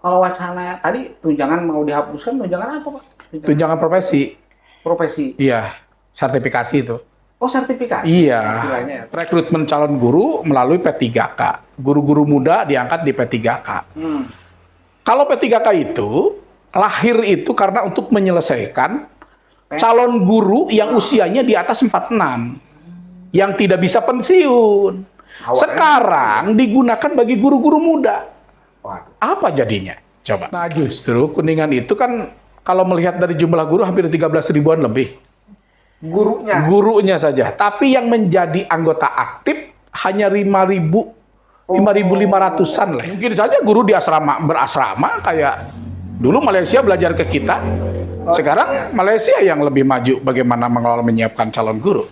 kalau wacana tadi tunjangan mau dihapuskan, tunjangan apa Pak? Tunjangan profesi. Profesi. Iya, sertifikasi itu. Oh sertifikasi Iya. istilahnya. Rekrutmen calon guru melalui P3K. Guru-guru muda diangkat di P3K. Kalau P3K itu lahir itu karena untuk menyelesaikan calon guru yang usianya di atas 46 yang tidak bisa pensiun. Sekarang digunakan bagi guru-guru muda. Apa jadinya? Coba. Nah justru Kuningan itu kan kalau melihat dari jumlah guru hampir 13 ribuan lebih. Gurunya saja. Tapi yang menjadi anggota aktif hanya 5.500-an lah. Mungkin saja guru di berasrama kayak dulu Malaysia belajar ke kita. Sekarang Malaysia yang lebih maju bagaimana menyiapkan calon guru.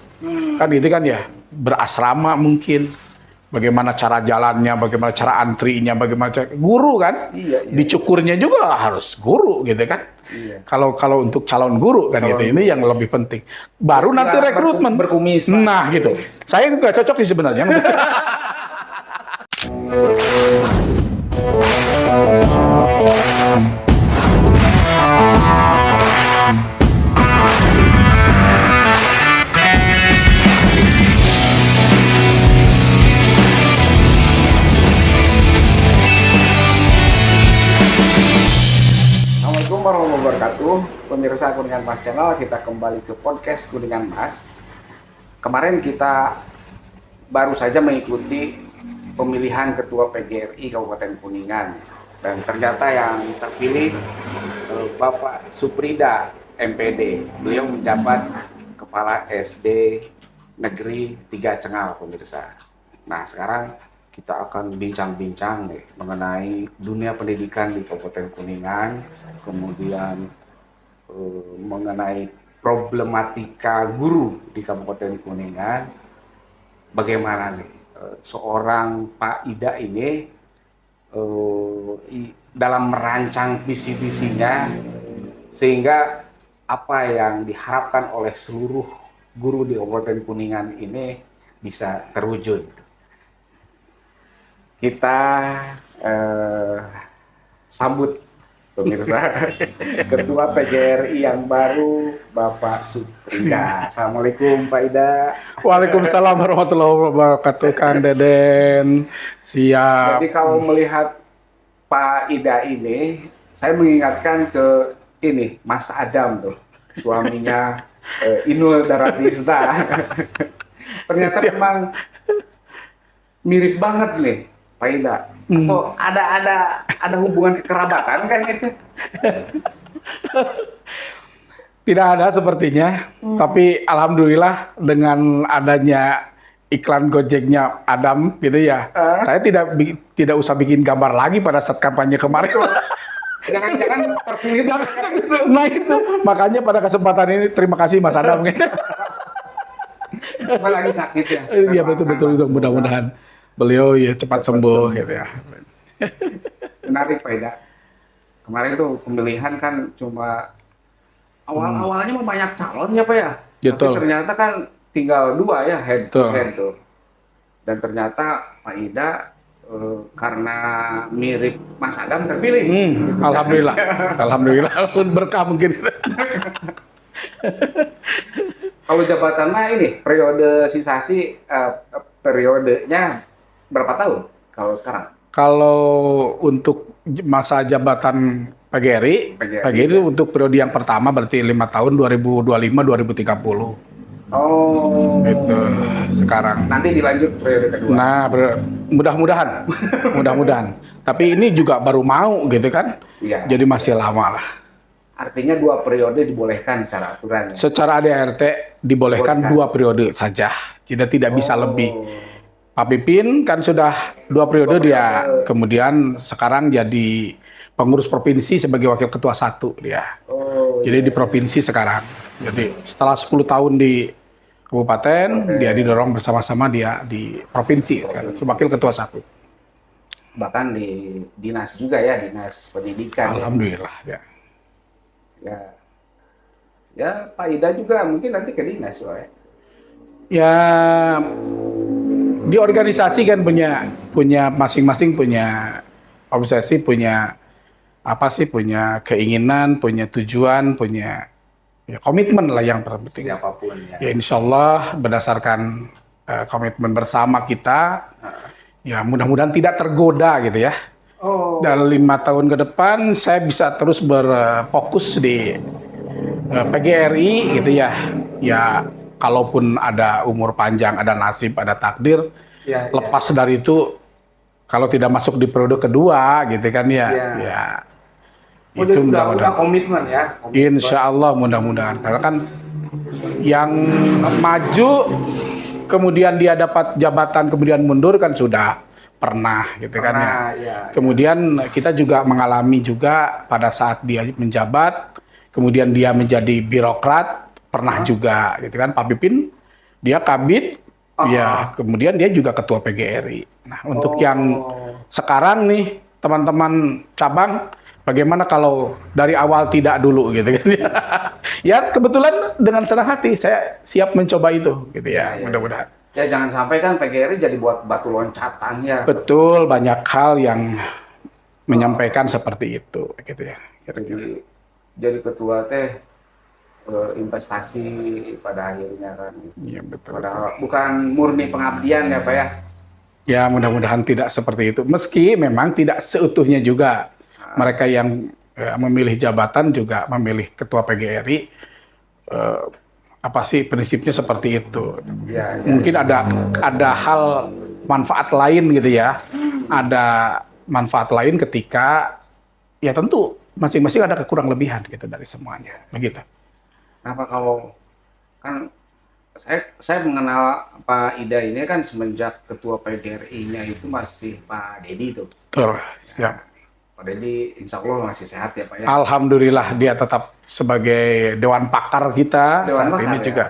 Kan itu kan ya, berasrama mungkin. Bagaimana cara jalannya, bagaimana cara antrinya, bagaimana cara guru kan? Dicukurnya juga harus guru gitu kan? Kalau untuk calon guru kan gitu, ini yang lebih penting. Baru nanti rekrutmen. Berkumis. Nah gitu. Saya juga cocok sih sebenarnya. Assalamualaikum warahmatullahi wabarakatuh. Pemirsa Kuningan Mas Channel, kita kembali ke podcast Kuningan Mas. Kemarin kita baru saja mengikuti pemilihan Ketua PGRI Kabupaten Kuningan. Dan ternyata yang terpilih Bapak Suprida MPD. Beliau menjabat Kepala SD Negeri 3 Cengal, pemirsa. Nah sekarang kita akan bincang-bincang nih mengenai dunia pendidikan di Kabupaten Kuningan, kemudian mengenai problematika guru di Kabupaten Kuningan. Bagaimana nih seorang Pak Ida ini dalam merancang visi-visinya sehingga apa yang diharapkan oleh seluruh guru di Kabupaten Kuningan ini bisa terwujud. Kita sambut pemirsa Ketua PGRI yang baru, Bapak Suprida. Assalamualaikum Pak Ida. Waalaikumsalam warahmatullahi wabarakatuh, Kang Deden. Siap. Jadi kalau melihat Pak Ida ini, saya mengingatkan ke ini Mas Adam tuh, suaminya Inul Daratista. Ternyata memang mirip banget nih Pak Ida. Atau ada hubungan kekerabatan kan gitu? Tidak ada sepertinya, tapi alhamdulillah dengan adanya iklan Gojeknya Adam gitu ya, saya tidak usah bikin gambar lagi pada saat kampanye kemarin. Jangan-jangan terpilih gitu. Nah itu, makanya pada kesempatan ini terima kasih Mas Adam. Lagi sakit ya? Iya betul, mudah-mudahan beliau ya cepat sembuh gitu ya. Menarik Pak Ida. Kemarin tuh pemilihan kan cuma awalnya mau banyak calon ya Pak ya. Betul. Tapi ternyata kan tinggal 2 ya head to Betul. head tuh. Dan ternyata Pak Ida karena mirip Mas Adam terpilih. Gitu. Alhamdulillah. Alhamdulillah berkah mungkin. Kalau jabatannya ini periode sisasi periodenya berapa tahun kalau sekarang? Kalau untuk masa jabatan PGRI itu untuk periode yang pertama berarti 5 tahun 2025-2030. Oh. Itu sekarang. Nanti dilanjut periode kedua. Nah, mudah-mudahan. Tapi ini juga baru mau gitu kan? Iya. Jadi masih lama lah. Artinya 2 periode dibolehkan secara aturan ya? Secara ADRT dibolehkan 2 periode saja. Tidak bisa lebih. Pak Pipin kan sudah 2 periode dia. Kemudian sekarang jadi pengurus provinsi sebagai wakil ketua 1 dia. Jadi di provinsi sekarang. Jadi setelah 10 tahun di kabupaten, dia didorong bersama-sama dia di provinsi sekarang sebagai ketua 1. Bahkan di dinas juga ya, dinas pendidikan. Alhamdulillah ya. Ya Pak Ida juga mungkin nanti ke dinas ya. Ya di organisasi kan punya masing-masing punya obsesi, punya apa sih, punya keinginan, punya tujuan, punya ya, komitmen lah yang terpenting. Siapapun ya. Ya insya Allah berdasarkan komitmen bersama kita, ya mudah-mudahan tidak tergoda gitu ya. Dalam 5 tahun ke depan saya bisa terus berfokus di PGRI gitu ya. Ya kalaupun ada umur panjang, ada nasib, ada takdir, lepas dari itu kalau tidak masuk di periode kedua gitu kan ya. Ya itu udah komitmen ya. Insya Allah mudah-mudahan, karena kan yang maju kemudian dia dapat jabatan kemudian mundur kan sudah pernah gitu kan ya. Kemudian kita juga mengalami juga pada saat dia menjabat, kemudian dia menjadi birokrat, pernah juga gitu kan. Pak Pipin dia kabid, ya kemudian dia juga ketua PGRI. Nah untuk yang sekarang nih teman-teman cabang, bagaimana kalau dari awal tidak dulu gitu kan? Ya kebetulan dengan senang hati saya siap mencoba itu gitu ya, mudah-mudahan. Ya jangan sampai kan PGRI jadi buat batu loncatan ya. Betul, banyak hal yang menyampaikan seperti itu gitu ya. Jadi ketua teh investasi pada akhirnya kan. Iya betul. Padahal bukan murni pengabdian ya Pak ya. Ya mudah-mudahan tidak seperti itu. Meski memang tidak seutuhnya juga. Mereka yang memilih jabatan juga memilih ketua PGRI, apa sih prinsipnya seperti itu. Mungkin ada hal manfaat lain gitu ya. Ada manfaat lain ketika ya tentu masing-masing ada kekurang lebihan gitu dari semuanya begitu. Kenapa kalau kan saya mengenal Pak Ida ini kan semenjak ketua PGRI-nya itu masih Pak Dedi itu. Betul, siap. Pak Dedi insya Allah masih sehat ya Pak ya? Alhamdulillah dia tetap sebagai Dewan Pakar kita saat ini ya? Juga.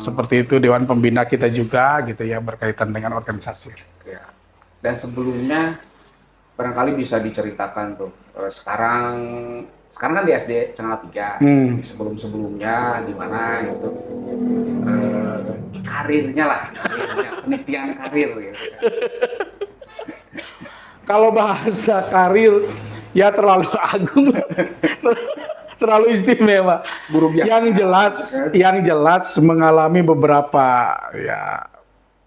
Seperti itu Dewan Pembina kita juga gitu ya, berkaitan dengan organisasi. Ya. Dan sebelumnya barangkali bisa diceritakan tuh, sekarang kan di SD Cengal 3, sebelum-sebelumnya di mana gitu, karirnya, penelitian karir gitu. Kalau bahasa karir ya terlalu agung, terlalu istimewa. Yang jelas mengalami beberapa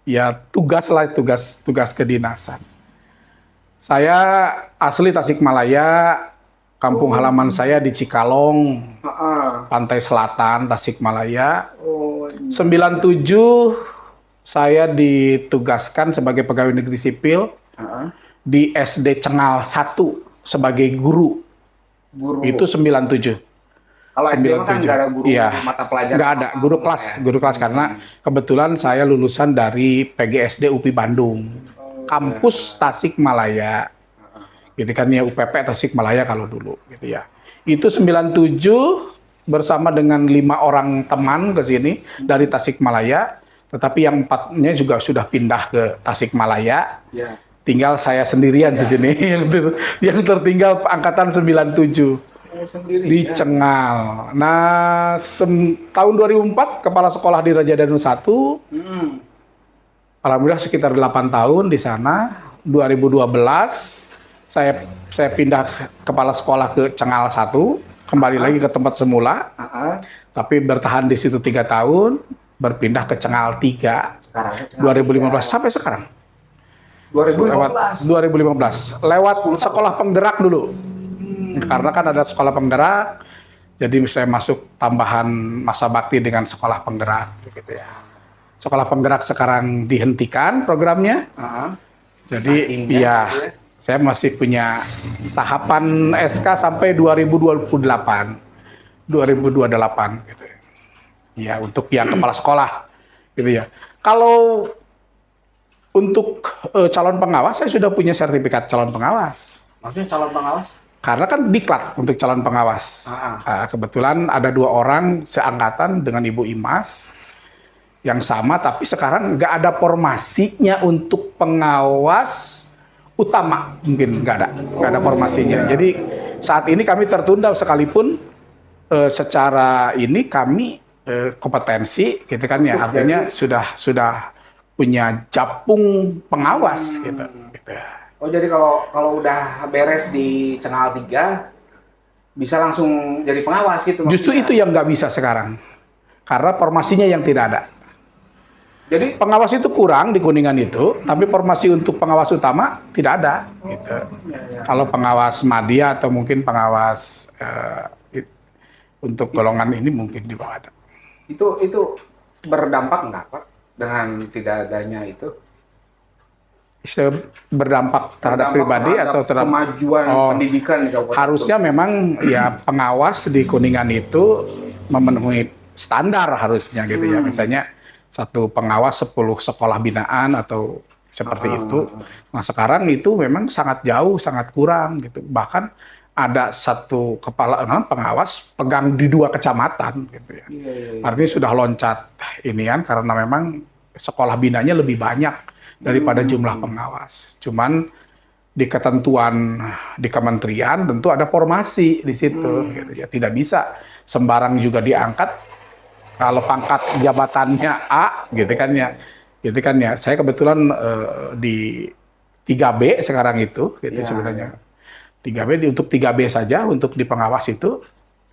ya tugas kedinasan. Saya asli Tasikmalaya, kampung halaman saya di Cikalong, pantai selatan Tasikmalaya. 97 saya ditugaskan sebagai pegawai negeri sipil di SD Cengal 1 sebagai guru. Itu 97. Kalau SD kan nggak ada guru mata pelajaran? Nggak ada, guru kelas karena kebetulan saya lulusan dari PGSD UPI Bandung, kampus Tasikmalaya. Gitu kan ya, UPP Tasikmalaya kalau dulu gitu ya. Itu 97 bersama dengan 5 orang teman ke sini dari Tasikmalaya, tetapi yang 4-nya juga sudah pindah ke Tasikmalaya. Tinggal saya sendirian di sini yang tertinggal angkatan 97 di Cengal. Nah, tahun 2004 kepala sekolah di Raja Danu 1. Alhamdulillah sekitar 8 tahun di sana. 2012 saya pindah kepala sekolah ke Cengal 1, kembali lagi ke tempat semula. Tapi bertahan di situ 3 tahun, berpindah ke Cengal 3. Sekarang 2015 sampai sekarang. 2015 lewat sekolah penggerak dulu. Karena kan ada sekolah penggerak, jadi saya masuk tambahan masa bakti dengan sekolah penggerak gitu ya. Sekolah penggerak sekarang dihentikan programnya. Jadi saya masih punya tahapan SK sampai 2028 gitu ya. Ya, untuk yang kepala sekolah gitu ya. Kalau untuk calon pengawas, saya sudah punya sertifikat calon pengawas. Maksudnya calon pengawas? Karena kan diklat untuk calon pengawas. Kebetulan ada 2 orang seangkatan dengan Ibu Imas yang sama, tapi sekarang nggak ada formasinya untuk pengawas utama, mungkin nggak ada formasinya. Jadi saat ini kami tertunda, sekalipun secara ini kami kompetensi, gitu kan ya, artinya sudah punya japung pengawas gitu. Oh jadi kalau udah beres di Cengal 3 bisa langsung jadi pengawas gitu. Justru maksudnya. itu yang nggak bisa sekarang, karena formasinya yang tidak ada. Jadi Pengawas itu kurang di Kuningan itu, tapi formasi untuk pengawas utama tidak ada. Gitu. ya. Kalau pengawas media atau mungkin pengawas untuk golongan ini mungkin di bawah ada. Itu berdampak nggak Pak dengan tidak adanya itu? Berdampak terhadap pribadi atau terhadap kemajuan pendidikan di Kabupaten harusnya Tulung? memang ya pengawas di Kuningan itu memenuhi standar harusnya gitu ya. Misalnya satu pengawas 10 sekolah binaan atau seperti itu. Nah sekarang itu memang sangat jauh, sangat kurang gitu. Bahkan ada satu kepala pengawas pegang di 2 kecamatan gitu ya. Iya. Artinya sudah loncat inian karena memang sekolah binanya lebih banyak daripada jumlah pengawas. Cuman di ketentuan di kementerian tentu ada formasi di situ gitu ya. Tidak bisa sembarang juga diangkat kalau pangkat jabatannya A gitu kan ya. Gitu kan ya. Saya kebetulan di 3B sekarang itu gitu sebenarnya. 3B untuk 3B saja untuk di pengawas itu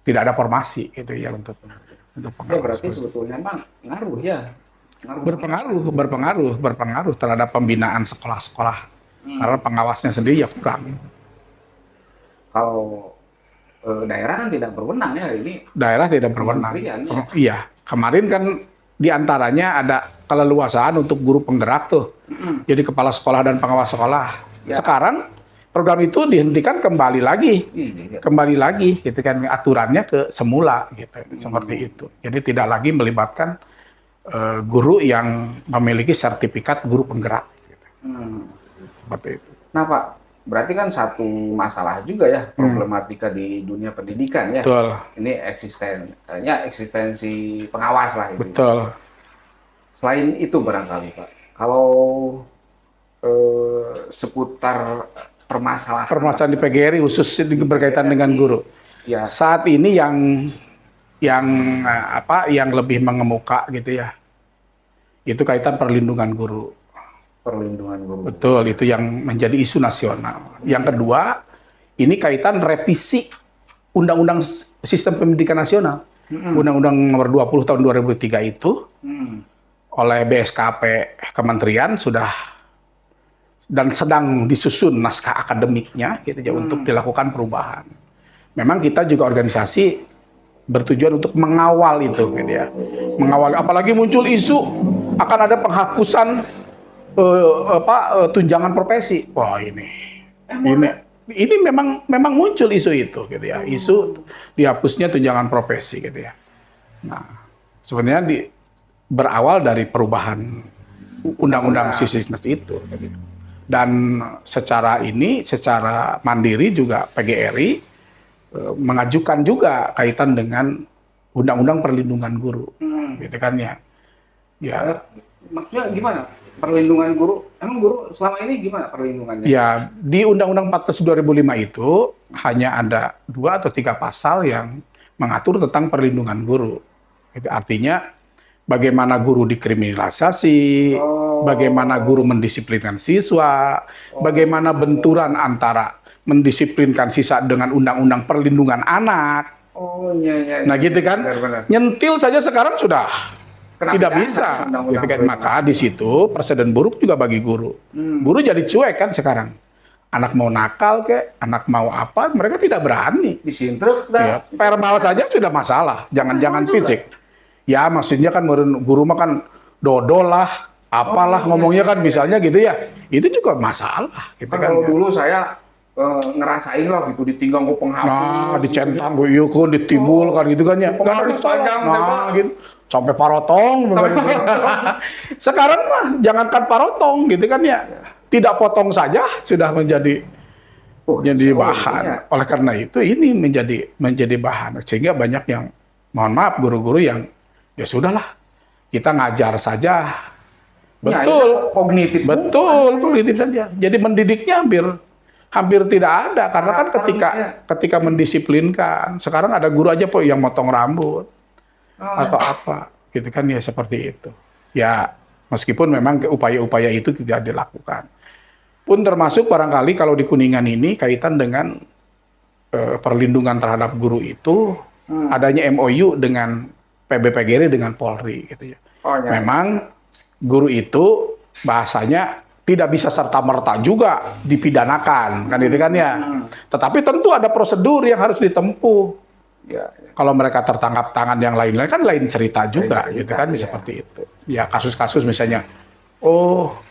tidak ada formasi gitu ya untuk pengawas. Ya berarti sebetulnya Bang ngaruh ya. Berpengaruh terhadap pembinaan sekolah-sekolah. Karena pengawasnya sendiri ya kurang. Kalau daerah kan tidak berwenang ya ini. Daerah tidak berwenang. Ya? Iya, kemarin kan diantaranya ada keleluasaan untuk guru penggerak tuh. Jadi kepala sekolah dan pengawas sekolah. Ya. Sekarang program itu dihentikan kembali lagi. Kembali lagi gitu kan aturannya ke semula gitu. Seperti itu. Jadi tidak lagi melibatkan guru yang memiliki sertifikat guru penggerak gitu. Seperti itu. Nah Pak, berarti kan satu masalah juga ya problematika di dunia pendidikan ya. Betul. Ini eksistensi pengawas lah itu. Betul. Selain itu barangkali Pak, kalau seputar permasalahan di PGRI khusus berkaitan dengan guru. Ya. Saat ini yang lebih mengemuka gitu ya. Itu kaitan perlindungan guru. Perlindungan guru. Betul, itu yang menjadi isu nasional. Yang kedua, ini kaitan revisi Undang-Undang Sistem Pendidikan Nasional. Undang-Undang Nomor 20 Tahun 2003 itu oleh BSKP Kementerian sudah dan sedang disusun naskah akademiknya gitu ya untuk dilakukan perubahan. Memang kita juga organisasi bertujuan untuk mengawal itu gitu ya. Mengawal, apalagi muncul isu akan ada penghapusan tunjangan profesi. Wah ini memang muncul isu itu gitu ya. Isu dihapusnya tunjangan profesi gitu ya. Nah, sebenarnya berawal dari perubahan undang-undang sisdiknas itu gitu. Dan secara mandiri juga PGRI mengajukan juga kaitan dengan undang-undang perlindungan guru, gitu kan ya. Ya. Maksudnya gimana? Perlindungan guru, emang guru selama ini gimana perlindungannya? Ya, di Undang-Undang 14 2005 itu hanya ada 2 atau 3 pasal yang mengatur tentang perlindungan guru. Itu artinya bagaimana guru dikriminalisasi, bagaimana guru mendisiplinkan siswa, bagaimana benturan antara mendisiplinkan siswa dengan undang-undang perlindungan anak. Nah gitu kan, benar. Nyentil saja sekarang sudah tidak bisa. Gitu kan? Maka di situ presiden buruk juga bagi guru. Guru jadi cuek kan sekarang. Anak mau nakal anak mau apa, mereka tidak berani. Disintruk dah. Ya, verbal saja sudah masalah, jangan fisik. Ya maksudnya kan guru mah kan dodol lah, apalah ngomongnya kan misalnya gitu ya. Itu juga masalah. Gitu kan, kalau dulu saya ngerasain lah gitu ditinggal gue penghapus. Nah, dicentang gue iya kan ditibul kan gitu kan ya. Kan harus salah. Gitu. Sampai parotong. Sekarang mah jangankan parotong gitu kan ya. Tidak potong saja sudah menjadi bahan. Ya. Oleh karena itu ini menjadi bahan sehingga banyak yang mohon maaf guru-guru yang ya sudahlah kita ngajar saja. Betul, kognitif. Betul, kognitif saja. Jadi mendidiknya hampir tidak ada karena kan ketika mendisiplinkan sekarang ada guru aja po yang motong rambut atau apa gitu kan ya seperti itu ya meskipun memang upaya-upaya itu tidak dilakukan pun termasuk barangkali kalau di Kuningan ini kaitan dengan perlindungan terhadap guru itu adanya MOU dengan PBPGRI dengan Polri gitu ya. Oh, ya. Memang guru itu bahasanya tidak bisa serta-merta juga dipidanakan, kan itu kan ya. Tetapi tentu ada prosedur yang harus ditempuh. Ya. Kalau mereka tertangkap tangan yang lain-lain kan lain cerita juga, gitu kan, ya. seperti itu. Ya kasus-kasus misalnya,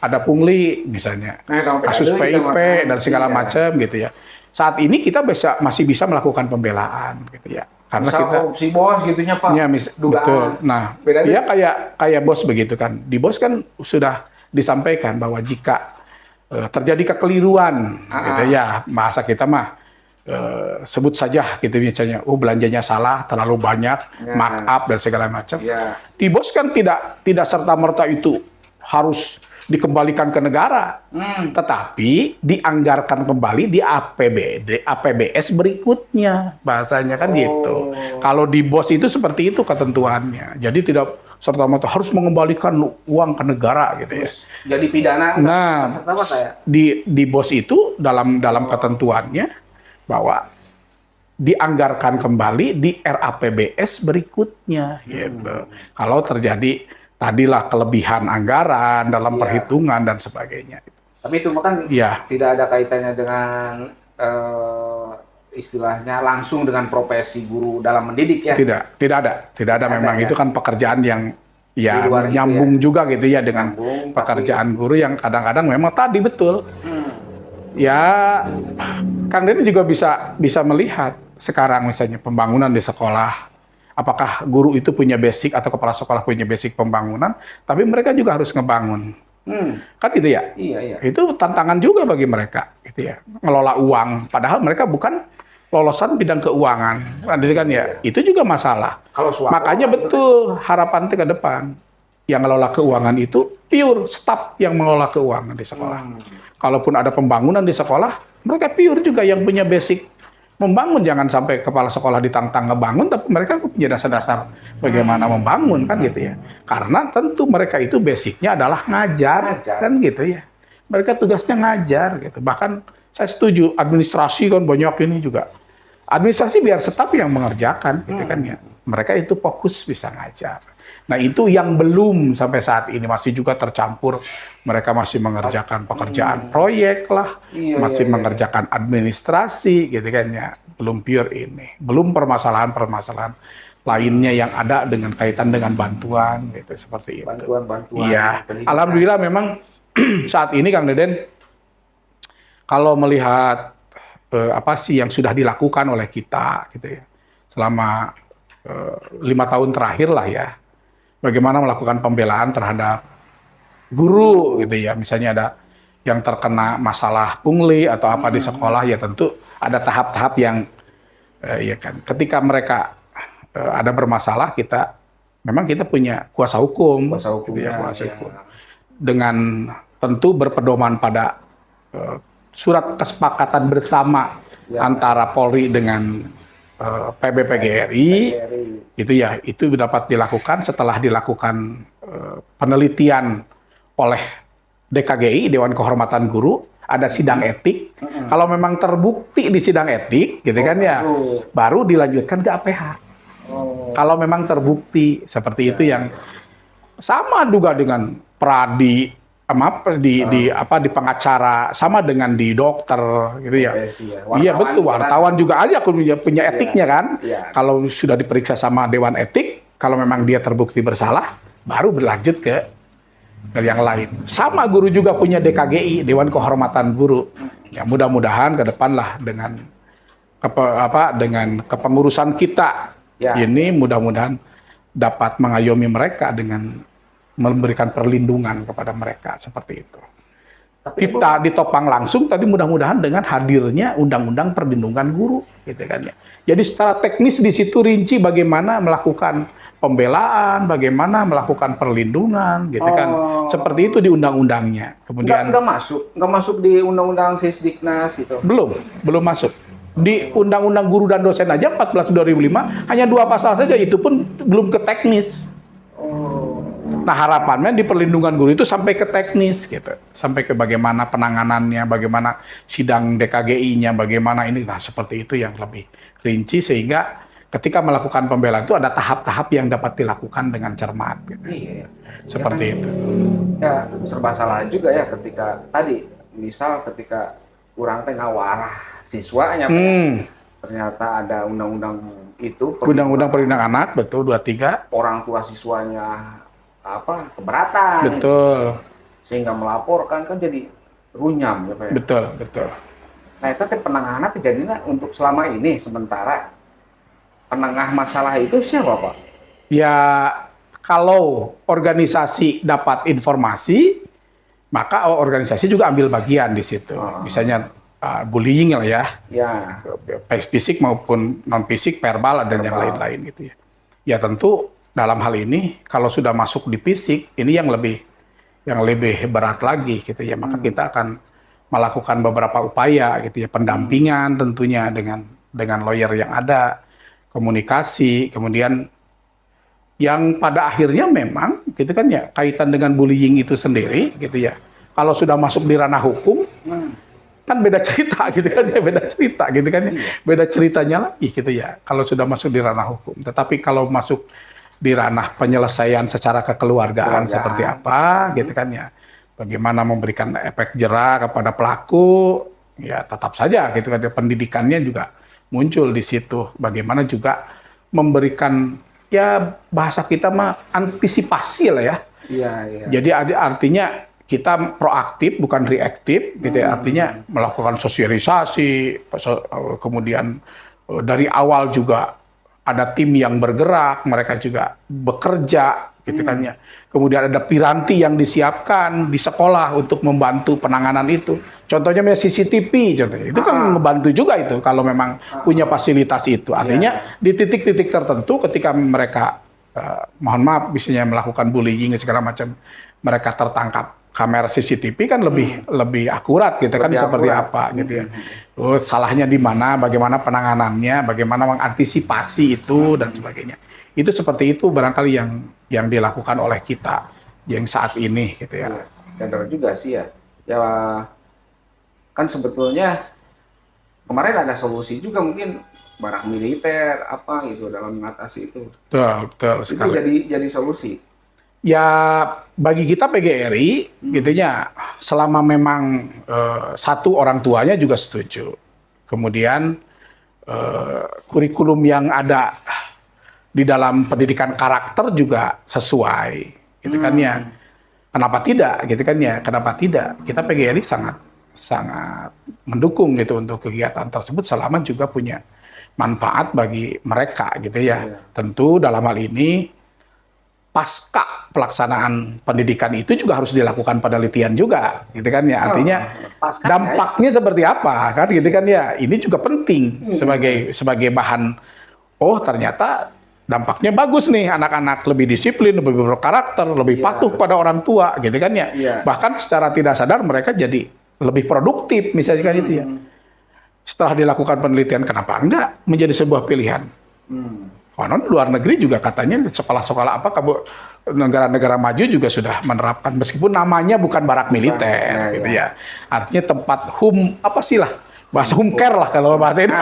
ada pungli misalnya, kasus PIP dan segala macam gitu ya. Saat ini kita masih bisa melakukan pembelaan gitu ya. Karena misal kita korupsi bos gitunya Pak. Ya, betul. Nah, ya kayak bos begitu kan. Di bos kan sudah disampaikan bahwa jika terjadi kekeliruan gitu ya, masa kita mah sebut saja gitu misalnya, belanjanya salah, terlalu banyak, markup dan segala macam. Di bos kan tidak serta-merta itu harus dikembalikan ke negara, tetapi dianggarkan kembali di APBS berikutnya, bahasanya kan gitu. Kalau di BOS itu seperti itu ketentuannya, jadi tidak serta-merta harus mengembalikan uang ke negara gitu ya. Jadi pidana. Nah, di BOS itu dalam ketentuannya bahwa dianggarkan kembali di RAPBS berikutnya, gitu. Kalau terjadi tadilah kelebihan anggaran dalam perhitungan dan sebagainya. Tapi itu kan tidak ada kaitannya dengan istilahnya langsung dengan profesi guru dalam mendidik ya? Tidak ada memang ya. Itu kan pekerjaan yang nyambung juga gitu ya dengan pekerjaan guru yang kadang-kadang memang tadi betul. Ya, Kang Denny juga bisa melihat sekarang misalnya pembangunan di sekolah. Apakah guru itu punya basic atau kepala sekolah punya basic pembangunan, tapi mereka juga harus ngebangun. Kan gitu ya? Iya. Itu tantangan juga bagi mereka, gitu ya. Ngelola uang, padahal mereka bukan lolosan bidang keuangan. Kan ya? Itu juga masalah. Makanya betul harapan ke depan yang ngelola keuangan itu pure staff yang mengelola keuangan di sekolah. Kalaupun ada pembangunan di sekolah, mereka pure juga yang punya basic membangun, jangan sampai kepala sekolah ditantang ngebangun, tapi mereka punya dasar-dasar bagaimana membangun, kan gitu ya. Karena tentu mereka itu basicnya adalah ngajar, kan gitu ya. Mereka tugasnya ngajar, gitu. Bahkan saya setuju, administrasi kan banyak ini juga. Administrasi biar staff yang mengerjakan, gitu kan ya. Mereka itu fokus bisa ngajar. Nah itu yang belum sampai saat ini, masih juga tercampur. Mereka masih mengerjakan pekerjaan proyek lah, masih mengerjakan administrasi, gitu kan ya. Belum pure ini, belum permasalahan-permasalahan lainnya yang ada dengan kaitan dengan bantuan, gitu seperti itu. Bantuan. Iya, alhamdulillah memang saat ini Kang Deden, kalau melihat apa sih yang sudah dilakukan oleh kita, gitu ya, selama 5 tahun terakhir lah ya. Bagaimana melakukan pembelaan terhadap guru gitu ya, misalnya ada yang terkena masalah pungli atau apa di sekolah, ya tentu ada tahap-tahap yang ya kan, ketika mereka ada bermasalah, memang kita punya kuasa hukum gitu ya, kuasa hukum dengan tentu berpedoman pada surat kesepakatan bersama antara Polri dengan PBPGRI. Itu ya, itu dapat dilakukan setelah dilakukan penelitian oleh DKGI, Dewan Kehormatan Guru, ada sidang etik. Kalau memang terbukti di sidang etik, gitu kan ya, baru dilanjutkan ke APH. Kalau memang terbukti seperti itu, yang sama juga dengan pradi, di pengacara, sama dengan di dokter, gitu ya. Iya betul, wartawan juga ada punya etiknya kan. Kalau sudah diperiksa sama Dewan Etik, kalau memang dia terbukti bersalah, baru berlanjut ke yang lain. Sama guru juga punya DKGI, Dewan Kehormatan Guru. Ya mudah-mudahan ke depan lah dengan kepengurusan kita ini, mudah-mudahan dapat mengayomi mereka dengan memberikan perlindungan kepada mereka seperti itu. Kita ditopang langsung tadi mudah-mudahan dengan hadirnya Undang-Undang Perlindungan Guru, gitu kan ya. Jadi secara teknis di situ rinci bagaimana melakukan pembelaan, bagaimana melakukan perlindungan, gitu kan. Seperti itu di undang-undangnya. Kemudian nggak masuk di Undang-Undang Sisdiknas itu. Belum masuk. Di Undang-Undang Guru dan Dosen aja 14/2005 hanya 2 pasal saja, itu pun belum ke teknis. Nah, harapannya di perlindungan guru itu sampai ke teknis gitu. Sampai ke bagaimana penanganannya, bagaimana sidang DKGI-nya, bagaimana ini. Nah, seperti itu yang lebih rinci sehingga ketika melakukan pembelaan itu ada tahap-tahap yang dapat dilakukan dengan cermat gitu. Iya. Seperti Ya kan, itu. ya serba salah juga ya ketika tadi misal ketika kurang tengah warah siswanya Pak, ternyata ada undang-undang itu Undang-Undang Perlindungan Anak, betul, 23. orang tua siswanya keberatan, Betul, sehingga melaporkan kan jadi runyam ya Pak ya. betul, betul. Nah itu penanganan kejadian untuk selama ini sementara penengah masalah itu siapa Pak? Ya, kalau organisasi dapat informasi, maka organisasi juga ambil bagian di situ. Misalnya bullying lah ya. Ya. Fisik maupun non fisik, verbal dan yang lain-lain gitu ya. Ya tentu dalam hal ini kalau sudah masuk di fisik, ini yang lebih berat lagi gitu ya. Maka kita akan melakukan beberapa upaya gitu ya, pendampingan tentunya dengan lawyer yang ada, komunikasi, kemudian yang pada akhirnya memang gitu kan ya, kaitan dengan bullying itu sendiri gitu ya. Kalau sudah masuk di ranah hukum, kan beda cerita gitu kan ya, beda cerita gitu kan ya. Beda ceritanya lagi gitu ya kalau sudah masuk di ranah hukum. Tetapi kalau masuk di ranah penyelesaian secara kekeluargaan seperti apa gitu kan ya. Bagaimana memberikan efek jera kepada pelaku, ya tetap saja gitu kan, pendidikannya juga muncul di situ. Bagaimana juga memberikan, ya bahasa kita mah antisipasi lah ya. Iya, iya. Jadi artinya kita proaktif bukan reaktif gitu ya. Artinya melakukan sosialisasi, kemudian dari awal juga ada tim yang bergerak, mereka juga bekerja gitu kan ya. Kemudian ada piranti yang disiapkan di sekolah untuk membantu penanganan itu. Contohnya CCTV contohnya. Itu kan membantu juga itu kalau memang punya fasilitas itu. Artinya di titik-titik tertentu ketika mereka mohon maaf misalnya melakukan bullying segala macam, mereka tertangkap kamera CCTV kan lebih akurat gitu kan, seperti apa gitu ya. Salahnya di mana, bagaimana penanganannya, bagaimana mengantisipasi itu dan sebagainya. Itu seperti itu barangkali yang dilakukan oleh kita yang saat ini gitu ya. Benar juga sih ya. Ya kan sebetulnya kemarin ada solusi juga mungkin barang militer apa gitu dalam mengatasi itu. Betul sekali. Itu jadi solusi. Ya bagi kita PGRI gitunya selama memang satu orang tuanya juga setuju. Kemudian kurikulum yang ada di dalam pendidikan karakter juga sesuai gitu kan ya. Kenapa tidak gitu kan ya? Kenapa tidak? Kita PGRI sangat mendukung gitu untuk kegiatan tersebut selama juga punya manfaat bagi mereka gitu ya. Tentu dalam hal ini pasca pelaksanaan pendidikan itu juga harus dilakukan penelitian juga, gitu kan ya. Artinya dampaknya seperti apa, kan, gitu kan ya. Ini juga penting sebagai bahan. Oh ternyata dampaknya bagus nih, anak-anak lebih disiplin, lebih berkarakter, lebih patuh pada orang tua, gitu kan ya. Bahkan secara tidak sadar mereka jadi lebih produktif, misalnya kan itu ya. Setelah dilakukan penelitian, kenapa enggak menjadi sebuah pilihan? Konon luar negeri juga katanya sekolah-sekolah negara-negara maju juga sudah menerapkan meskipun namanya bukan barak militer gitu ya. Artinya tempat bahasa home care lah kalau bahasa ini.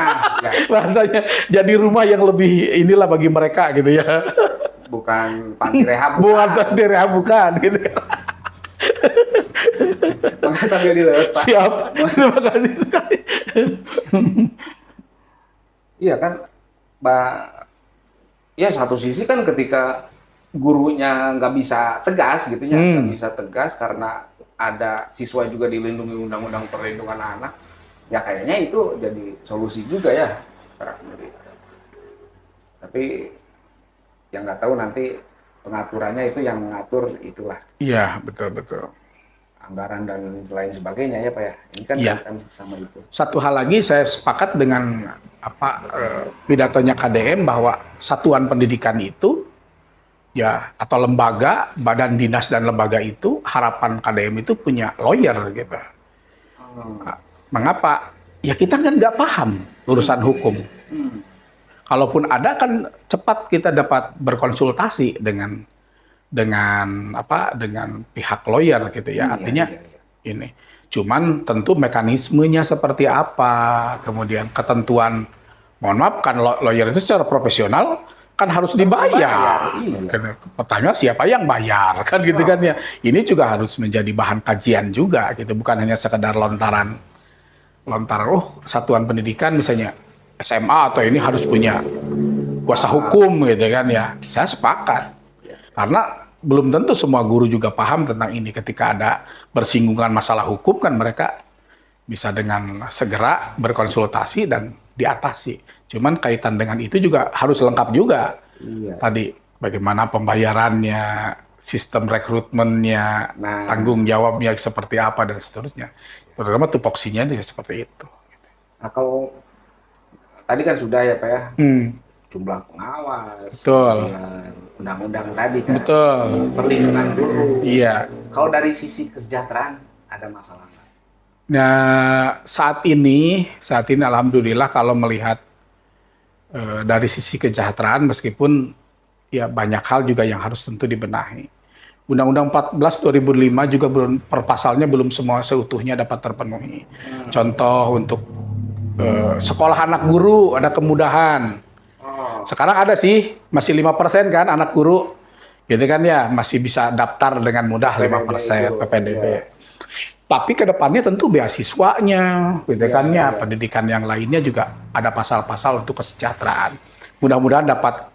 Bahasanya jadi rumah yang lebih inilah bagi mereka gitu ya. Bukan panti rehab. Bukan panti rehab bukan gitu. Makasih sambil dilewat Pak. Siap. Terima kasih sekali. Iya kan, Mbak. Ya satu sisi kan ketika gurunya nggak bisa tegas gitu ya, nggak bisa tegas karena ada siswa juga dilindungi Undang-Undang Perlindungan Anak, ya kayaknya itu jadi solusi juga ya. Tapi yang nggak tahu nanti pengaturannya itu yang mengatur itulah. Iya betul. Anggaran dan lain sebagainya ya Pak ya. Ini kan kaitan sama itu. Satu hal lagi saya sepakat dengan pidatonya KDM bahwa satuan pendidikan itu ya atau lembaga, badan dinas dan lembaga itu harapan KDM itu punya lawyer gitu. Mengapa? Ya kita kan nggak paham urusan hukum. Kalaupun ada kan cepat kita dapat berkonsultasi dengan dengan apa dengan pihak lawyer gitu ya. Artinya ini. Cuman tentu mekanismenya seperti apa, kemudian ketentuan, mohon maaf kan lawyer itu secara profesional kan harus dibayar. Pertanyaan siapa yang bayar kan gitu kan ya. Ini juga harus menjadi bahan kajian juga gitu, bukan hanya sekedar lontaran satuan pendidikan misalnya SMA atau ini harus punya kuasa hukum gitu kan ya. Saya sepakat. Karena belum tentu semua guru juga paham tentang ini. Ketika ada bersinggungan masalah hukum kan mereka bisa dengan segera berkonsultasi dan diatasi. Cuman kaitan dengan itu juga harus lengkap juga. Tadi bagaimana pembayarannya, sistem rekrutmennya, tanggung jawabnya seperti apa dan seterusnya. Terutama tupoksinya juga seperti itu. Nah kalau tadi kan sudah ya Pak ya, jumlah pengawas, betul, undang-undang tadi kan, betul, perlindungan guru. Iya. Kalau dari sisi kesejahteraan ada masalah nggak? Nah saat ini alhamdulillah kalau melihat dari sisi kesejahteraan, meskipun ya banyak hal juga yang harus tentu dibenahi. Undang-Undang 14 2005 juga per pasalnya belum semua seutuhnya dapat terpenuhi. Contoh untuk sekolah anak guru ada kemudahan. Sekarang ada sih, masih 5% kan anak guru, gitu kan ya, masih bisa daftar dengan mudah 5% PPDB. Tapi ke depannya tentu beasiswanya, gitu kan ya, pendidikan yang lainnya juga ada pasal-pasal untuk kesejahteraan. Mudah-mudahan dapat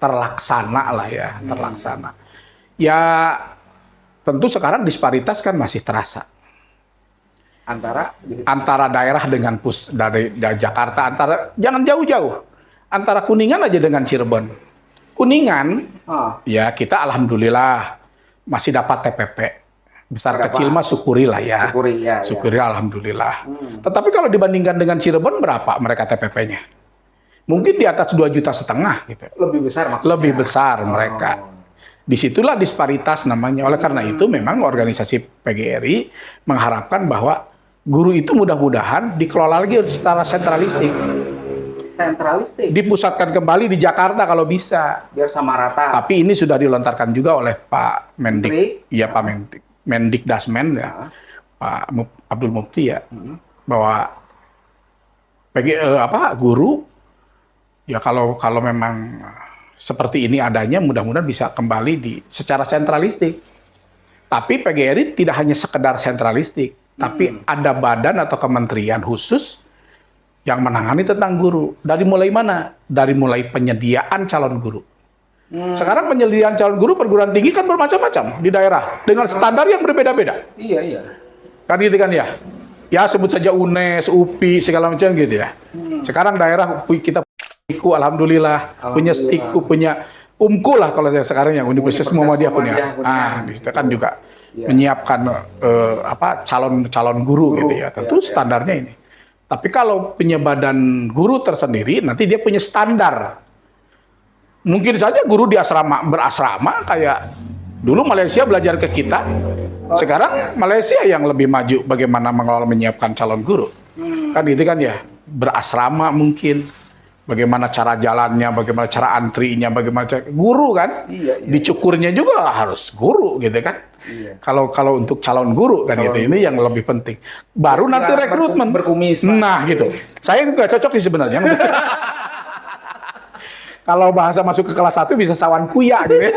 terlaksana lah ya, terlaksana. Ya tentu sekarang disparitas kan masih terasa. Antara daerah dengan dari Jakarta, jangan jauh-jauh. Antara Kuningan aja dengan Cirebon. Kuningan, ya kita alhamdulillah masih dapat TPP. Besar kecil mah syukuri lah ya. Syukuri alhamdulillah. Tetapi kalau dibandingkan dengan Cirebon berapa mereka TPP-nya? Mungkin di atas 2,5 juta gitu. Lebih besar maksudnya? Lebih besar mereka. Disitulah disparitas namanya. Oleh karena itu memang organisasi PGRI mengharapkan bahwa guru itu mudah-mudahan dikelola lagi secara sentralistik. Dipusatkan kembali di Jakarta kalau bisa. Biar sama rata. Tapi ini sudah dilontarkan juga oleh Pak Mendik, ya Pak Mendikdasmen ya, Pak Abdul Mufti ya, bahwa guru ya kalau memang seperti ini adanya, mudah-mudahan bisa kembali secara sentralistik. Tapi PGRI tidak hanya sekedar sentralistik, tapi ada badan atau kementerian khusus yang menangani tentang guru. Dari mulai mana? Dari mulai penyediaan calon guru. Sekarang penyediaan calon guru perguruan tinggi kan bermacam-macam di daerah dengan standar yang berbeda-beda. Iya. Kan gitu kan ya? Ya sebut saja UNES, UPI segala macam gitu ya. Sekarang daerah kita alhamdulillah punya STIKU, punya UMKU lah kalau saya sekarang yang Universitas Muhammadiyah punya. Di situ kan juga menyiapkan calon guru gitu ya. Tentu standarnya ini. Tapi kalau punya badan guru tersendiri, nanti dia punya standar. Mungkin saja guru di berasrama kayak dulu Malaysia belajar ke kita. Sekarang Malaysia yang lebih maju bagaimana menyiapkan calon guru. Kan gitu kan ya, berasrama mungkin. Bagaimana cara jalannya, bagaimana cara antrinya, bagaimana cara guru kan, dicukurnya juga harus guru gitu kan. Kalau untuk calon guru kan gitu, ini yang lebih penting. Baru nanti rekrutmen. Berkumis. Nah gitu, saya juga cocok sih sebenarnya. Kalau bahasa masuk ke kelas 1 bisa sawan kuya gitu.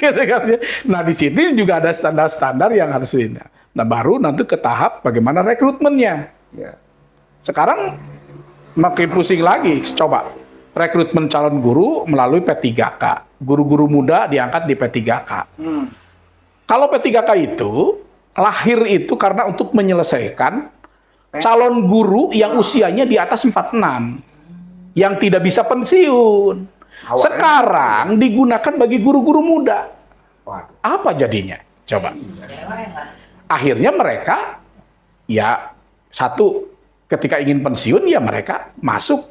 Gitu kan. Nah di sini juga ada standar-standar yang harus ini. Nah baru nanti ke tahap bagaimana rekrutmennya. Sekarang makin pusing lagi, coba rekrutmen calon guru melalui P3K. Guru-guru muda diangkat di P3K. Kalau P3K itu lahir itu karena untuk menyelesaikan calon guru yang usianya di atas 46, yang tidak bisa pensiun. Sekarang digunakan bagi guru-guru muda. Apa jadinya? Coba. Akhirnya mereka ya satu, ketika ingin pensiun ya mereka masuk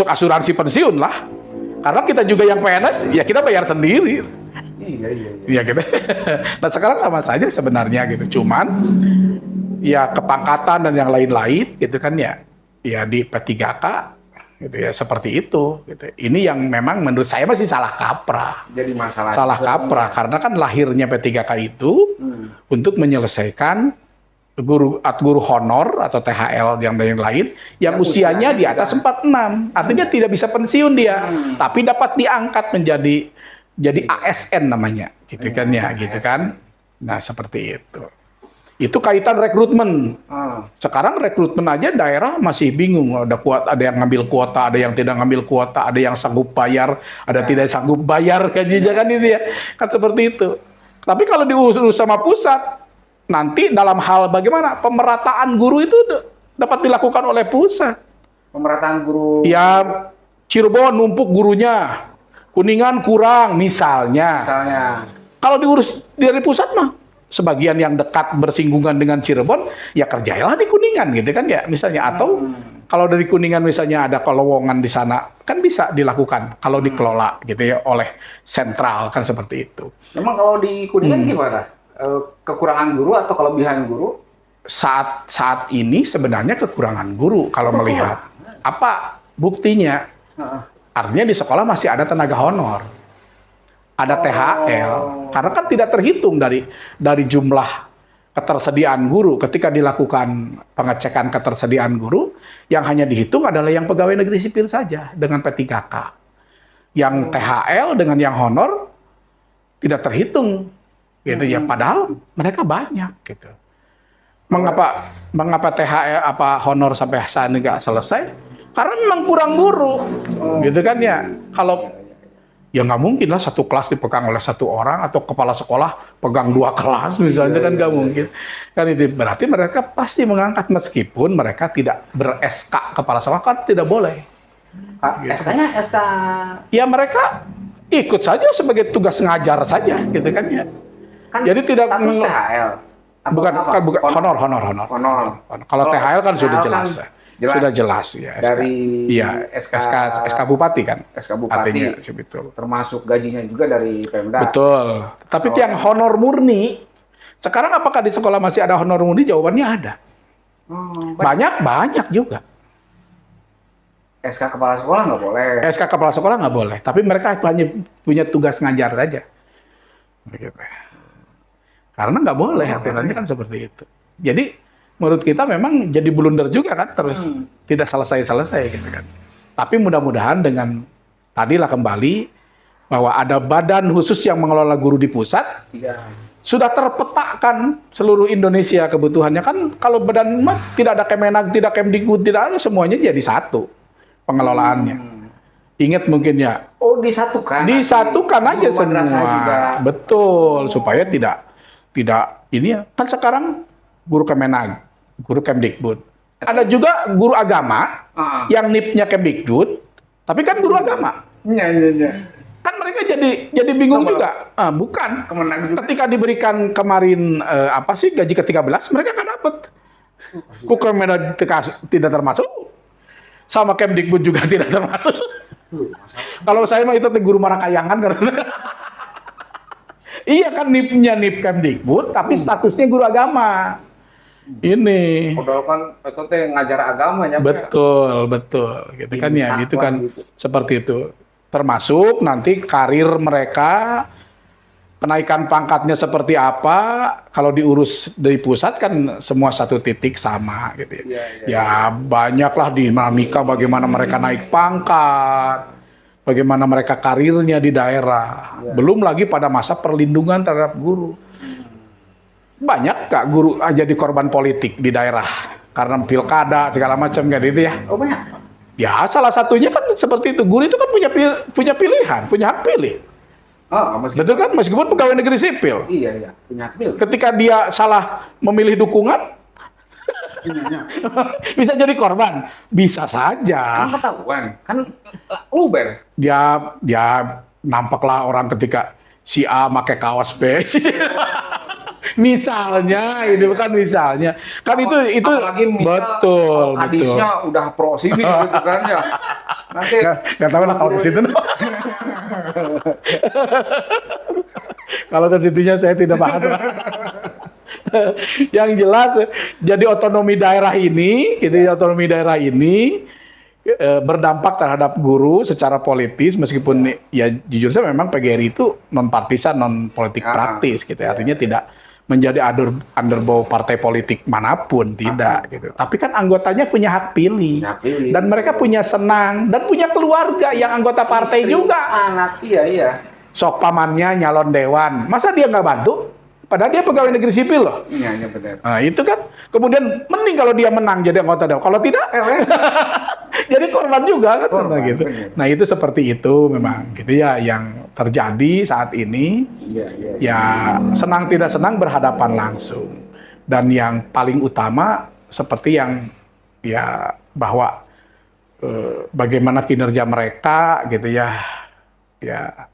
asuransi pensiun lah, karena kita juga yang PNS ya kita bayar sendiri. Iya gitu. Nah sekarang sama saja sebenarnya gitu, cuman ya kepangkatan dan yang lain-lain gitu kan ya di P3K gitu ya, seperti itu gitu. Ini yang memang menurut saya masih salah kaprah. Jadi masalah Salah kaprah karena kan lahirnya P3K itu untuk menyelesaikan guru honor atau THL yang lain yang usianya di atas 46. Artinya tidak bisa pensiun dia, tapi dapat diangkat jadi ASN namanya, gitu kan ya, gitu kan. Nah, seperti itu. Itu kaitan rekrutmen. Sekarang rekrutmen aja daerah masih bingung. Ada yang ngambil kuota, ada yang tidak ngambil kuota, ada yang sanggup bayar, ada tidak sanggup bayar gajinya kan itu ya. Kan seperti itu. Tapi kalau diurus sama pusat, nanti dalam hal bagaimana pemerataan guru itu dapat dilakukan oleh pusat. Pemerataan guru. Ya, Cirebon numpuk gurunya, Kuningan kurang misalnya. Kalau diurus dari pusat mah, sebagian yang dekat bersinggungan dengan Cirebon, ya kerjailah di Kuningan gitu kan ya misalnya. Atau kalau dari Kuningan misalnya ada lowongan di sana, kan bisa dilakukan kalau dikelola gitu ya oleh sentral kan seperti itu. Memang kalau di Kuningan gimana? Kekurangan guru atau kelebihan guru? Saat ini sebenarnya kekurangan guru kalau melihat. Apa buktinya? Artinya di sekolah masih ada tenaga honor. Ada THL, karena kan tidak terhitung dari jumlah ketersediaan guru. Ketika dilakukan pengecekan ketersediaan guru, yang hanya dihitung adalah yang pegawai negeri sipil saja dengan P3K. Yang THL dengan yang honor tidak terhitung, gitu ya. Padahal mereka banyak, gitu. Mengapa THL honor sampai saat ini nggak selesai? Karena memang kurang guru, gitu kan ya. Kalau ya nggak mungkin lah satu kelas dipegang oleh satu orang atau kepala sekolah pegang 2 kelas misalnya, kan nggak mungkin. Kan itu berarti mereka pasti mengangkat meskipun mereka tidak ber-SK kepala sekolah, kan tidak boleh. Gitu. SK-nya SK. Ya mereka ikut saja sebagai tugas ngajar saja gitu kan ya. Kan jadi tidak THL. Bukan honor. Kalau THL kan sudah jelas. Sudah jelas ya. Dari SK Bupati kan. SK Bupati. Artinya betul. Termasuk gajinya juga dari Pemda. Betul. Tapi yang honor murni, sekarang apakah di sekolah masih ada honor murni? Jawabannya ada. Banyak juga. SK kepala sekolah nggak boleh. SK kepala sekolah nggak boleh. Tapi mereka hanya punya tugas ngajar saja. Begitu. Karena nggak boleh, aturannya kan seperti itu. Jadi menurut kita memang jadi blunder juga kan, terus tidak selesai gitu kan. Tapi mudah-mudahan dengan tadilah kembali bahwa ada badan khusus yang mengelola guru di pusat, sudah terpetakan seluruh Indonesia kebutuhannya kan. Kalau badan tidak ada Kemenag, tidak Kemdikbud, tidak ada, semuanya jadi satu pengelolaannya. Ingat mungkin ya. Oh, disatukan aja semua. Juga. Betul, supaya tidak ini ya. Kan sekarang guru Kemenag, guru Kemdikbud. Ada juga guru agama yang NIP-nya Kemdikbud, tapi kan guru agama. Iya. Kan mereka jadi bingung juga. Bukan. Ketika diberikan kemarin gaji ke-13, mereka nggak dapat. Kok Kemenag tidak termasuk? Sama Kemdikbud juga tidak termasuk. Kalau saya mah itu guru Marakayangan karena iya kan NIP-nya NIP Kemdikbud, tapi statusnya guru agama. Ini. Padahal kan itu ngajar agamanya. Betul. Gitu kan ya, gitu kan. Seperti itu. Termasuk nanti karir mereka, kenaikan pangkatnya seperti apa, kalau diurus dari pusat kan semua satu titik sama gitu ya. Ya banyaklah dinamika bagaimana mereka naik pangkat, bagaimana mereka karirnya di daerah. Belum lagi pada masa perlindungan terhadap guru. Banyak Kak guru jadi korban politik di daerah karena pilkada segala macam kan itu ya. Oh banyak. Ya salah satunya kan seperti itu. Guru itu kan punya pilihan, punya hak pilih. Betul kan, meskipun pegawai negeri sipil. Iya, punya hak pilih. Ketika dia salah memilih dukungan, bisa jadi korban. Bisa saja. Kan ketahuan, kan Uber. Dia nampaklah orang ketika si A pakai kaos B. Misalnya, ini bukan misalnya. Kan itu apalagi betul. Hadisnya udah pro sini gitu kan ya. Nanti nggak tahu lah kalau di situ. Kalau ke situnya saya tidak bahas. Yang jelas jadi otonomi daerah ini, berdampak terhadap guru secara politis, meskipun ya jujur saja memang PGRI itu non partisan, non politik praktis gitu ya. Artinya tidak menjadi underbow partai politik manapun, tidak gitu. Tapi kan anggotanya punya hak pilih, dan mereka punya senang dan punya keluarga yang anggota partai juga. Anak, iya. Sok pamannya nyalon dewan, masa dia nggak bantu? Padahal dia pegawai negeri sipil loh. Iya benar. Nah itu kan kemudian mending kalau dia menang jadi anggota dewan. Kalau tidak, jadi korban juga kan gitu. Bener. Nah itu seperti itu memang gitu ya yang terjadi saat ini. Ya senang tidak senang berhadapan langsung. Dan yang paling utama seperti yang ya bahwa bagaimana kinerja mereka gitu ya. Ya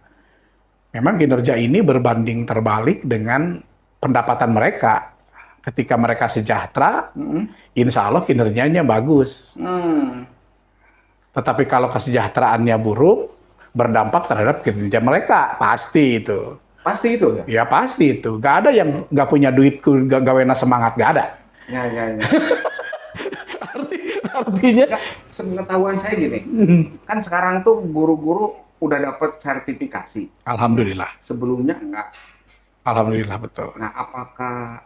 memang kinerja ini berbanding terbalik dengan pendapatan mereka. Ketika mereka sejahtera, insya Allah kinerjanya bagus. Tetapi kalau kesejahteraannya buruk, berdampak terhadap kinerja mereka. Pasti itu. Pasti itu ya? Ya pasti itu. Gak ada yang gak punya duit, gak gawena semangat. Gak ada. Ya. Artinya, sepengetahuan saya gini, kan sekarang tuh guru-guru udah dapat sertifikasi. Alhamdulillah. Sebelumnya enggak. Alhamdulillah, betul. Nah, apakah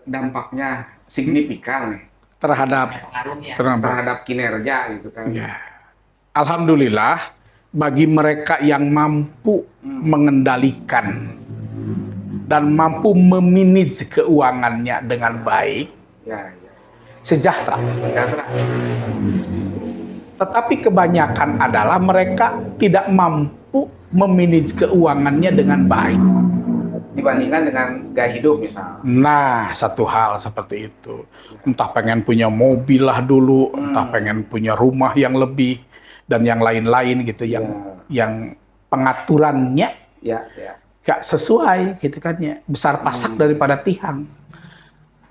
dampaknya signifikan nih terhadap kinerja gitu kan? Ya. Alhamdulillah, bagi mereka yang mampu mengendalikan dan mampu memanage keuangannya dengan baik, sejahtera. Tetapi kebanyakan adalah mereka tidak mampu memanage keuangannya dengan baik. Dibandingkan dengan gaya hidup misalnya. Nah, satu hal seperti itu. Entah pengen punya mobil lah dulu, entah pengen punya rumah yang lebih, dan yang lain-lain gitu, yang pengaturannya gak sesuai gitu kan ya. Besar pasak daripada tihang.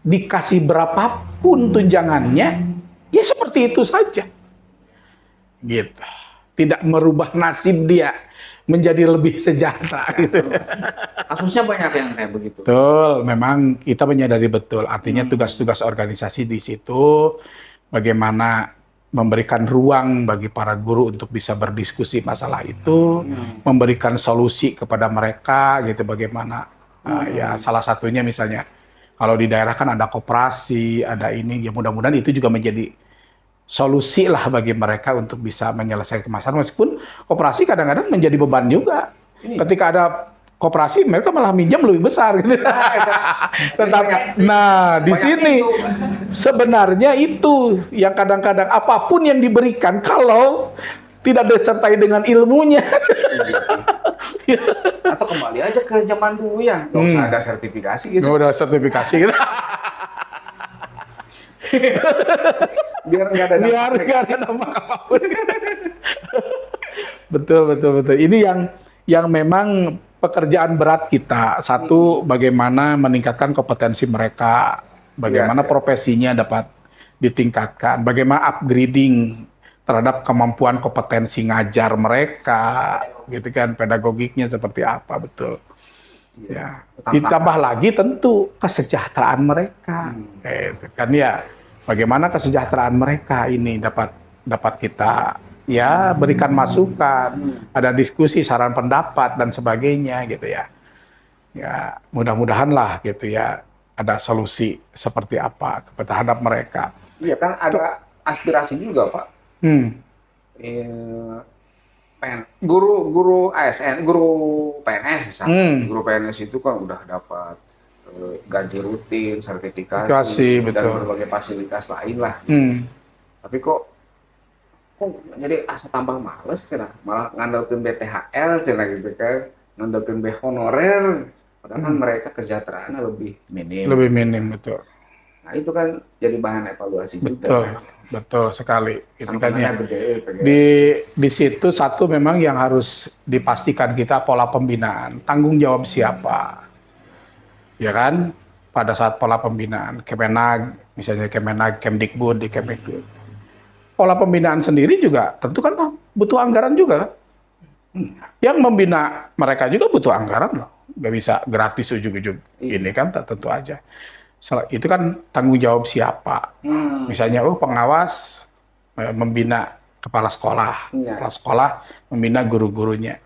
Dikasih berapapun tunjangannya, ya seperti itu saja. Gitu. Tidak merubah nasib dia menjadi lebih sejahtera gitu. Kasusnya banyak yang kayak begitu. Betul, memang kita menyadari betul. Artinya tugas-tugas organisasi di situ bagaimana memberikan ruang bagi para guru untuk bisa berdiskusi masalah itu, memberikan solusi kepada mereka gitu bagaimana. Ya salah satunya misalnya kalau di daerah kan ada koperasi, ada ini, ya mudah-mudahan itu juga menjadi solusi lah bagi mereka untuk bisa menyelesaikan masalah. Meskipun koperasi kadang-kadang menjadi beban juga. Ketika ada koperasi, mereka malah minjam lebih besar gitu. Nah, di sini sebenarnya itu yang kadang-kadang apapun yang diberikan kalau tidak disertai dengan ilmunya. Atau kembali aja ke zaman dulu ya, nggak usah ada sertifikasi gitu. Nggak ada sertifikasi gitu. Biar nggak ada dampak apapun. Betul. Ini yang memang pekerjaan berat kita. Satu, bagaimana meningkatkan kompetensi mereka, bagaimana profesinya dapat ditingkatkan, bagaimana upgrading terhadap kemampuan kompetensi ngajar mereka, gitu kan, pedagogiknya seperti apa, betul. Ya, ditambah lagi tentu kesejahteraan mereka, gitu kan ya. Bagaimana kesejahteraan mereka ini dapat kita ya berikan masukan, ada diskusi, saran pendapat dan sebagainya gitu ya. Ya mudah-mudahan lah gitu ya ada solusi seperti apa terhadap mereka. Iya kan ada aspirasi juga Pak. Guru ASN, guru PNS misalnya, guru PNS itu kan udah dapat gaji rutin, sertifikasi, dan berbagai fasilitas lain lah. Tapi kok jadi asa tambah males cina, malah ngandalkeun BTHL cina gitu kan, ngandalkeun B honorer, padahal kan mereka kesejahteraannya lebih minim. Lebih minim, betul. Nah itu kan jadi bahan evaluasi betul, juga. Betul sekali. Itu kan ya. Di situ satu memang yang harus dipastikan kita pola pembinaan, tanggung jawab siapa. Ya kan, pada saat pola pembinaan Kemenag, misalnya Kemenag, Kemdikbud, di Kemdikbud. Pola pembinaan sendiri juga tentu kan butuh anggaran juga. Yang membina mereka juga butuh anggaran loh. Nggak bisa gratis ujug-ujug. Ini kan tentu aja. Itu kan tanggung jawab siapa. Misalnya pengawas membina kepala sekolah. Ya. Kepala sekolah membina guru-gurunya.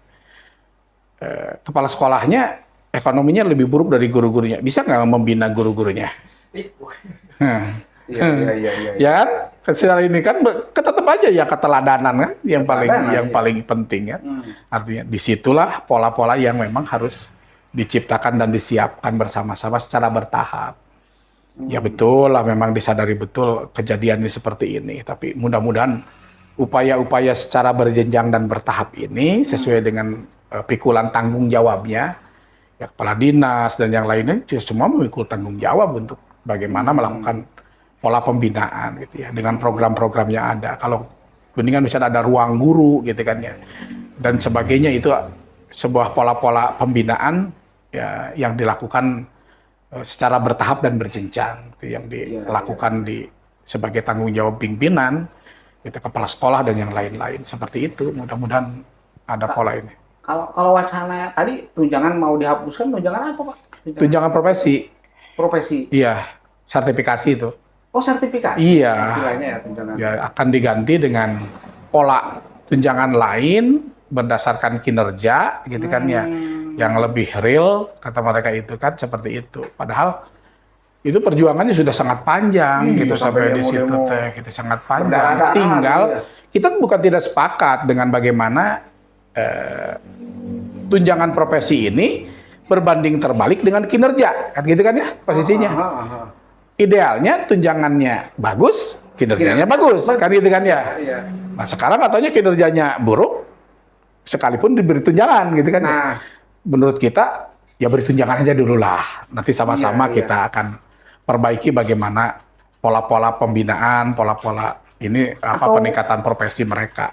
Kepala sekolahnya ekonominya lebih buruk dari guru-gurunya. Bisa nggak membina guru-gurunya? Iya. Ya kan? Secara ini kan tetap aja ya keteladanan kan yang paling penting kan. Artinya disitulah pola-pola yang memang harus diciptakan dan disiapkan bersama-sama secara bertahap. Ya betul lah, memang disadari betul kejadian ini seperti ini. Tapi mudah-mudahan upaya-upaya secara berjenjang dan bertahap ini sesuai dengan pikulan tanggung jawabnya, ya kepala dinas dan yang lainnya semua memikul tanggung jawab untuk bagaimana melakukan pola pembinaan gitu ya dengan program-program yang ada. Kalau Kuningan misalnya ada ruang guru gitu kan ya dan sebagainya, itu sebuah pola-pola pembinaan ya yang dilakukan secara bertahap dan berjenjang gitu, yang dilakukan di sebagai tanggung jawab pimpinan gitu, kepala sekolah dan yang lain-lain seperti itu. Mudah-mudahan ada pola ini. Kalau wacana tadi tunjangan mau dihapuskan, tunjangan apa Pak? Tunjangan profesi. Profesi. Iya, sertifikasi itu. Oh, sertifikasi. Iya. Istilahnya ya tunjangan. Ya akan diganti dengan pola tunjangan lain berdasarkan kinerja gitu kan ya. Yang lebih real kata mereka itu kan seperti itu. Padahal itu perjuangannya sudah sangat panjang gitu sampai di situ teh, gitu sangat panjang. Tinggal kita bukan tidak sepakat dengan bagaimana tunjangan profesi ini berbanding terbalik dengan kinerja, kan gitu kan ya posisinya. Idealnya tunjangannya bagus, kinerjanya bagus, kan gitu kan ya. Nah sekarang katanya kinerjanya buruk, sekalipun diberi tunjangan gitu kan. Nah, menurut kita ya beri tunjangan aja dulu lah. Nanti sama-sama kita akan perbaiki bagaimana pola-pola pembinaan, pola-pola ini peningkatan profesi mereka.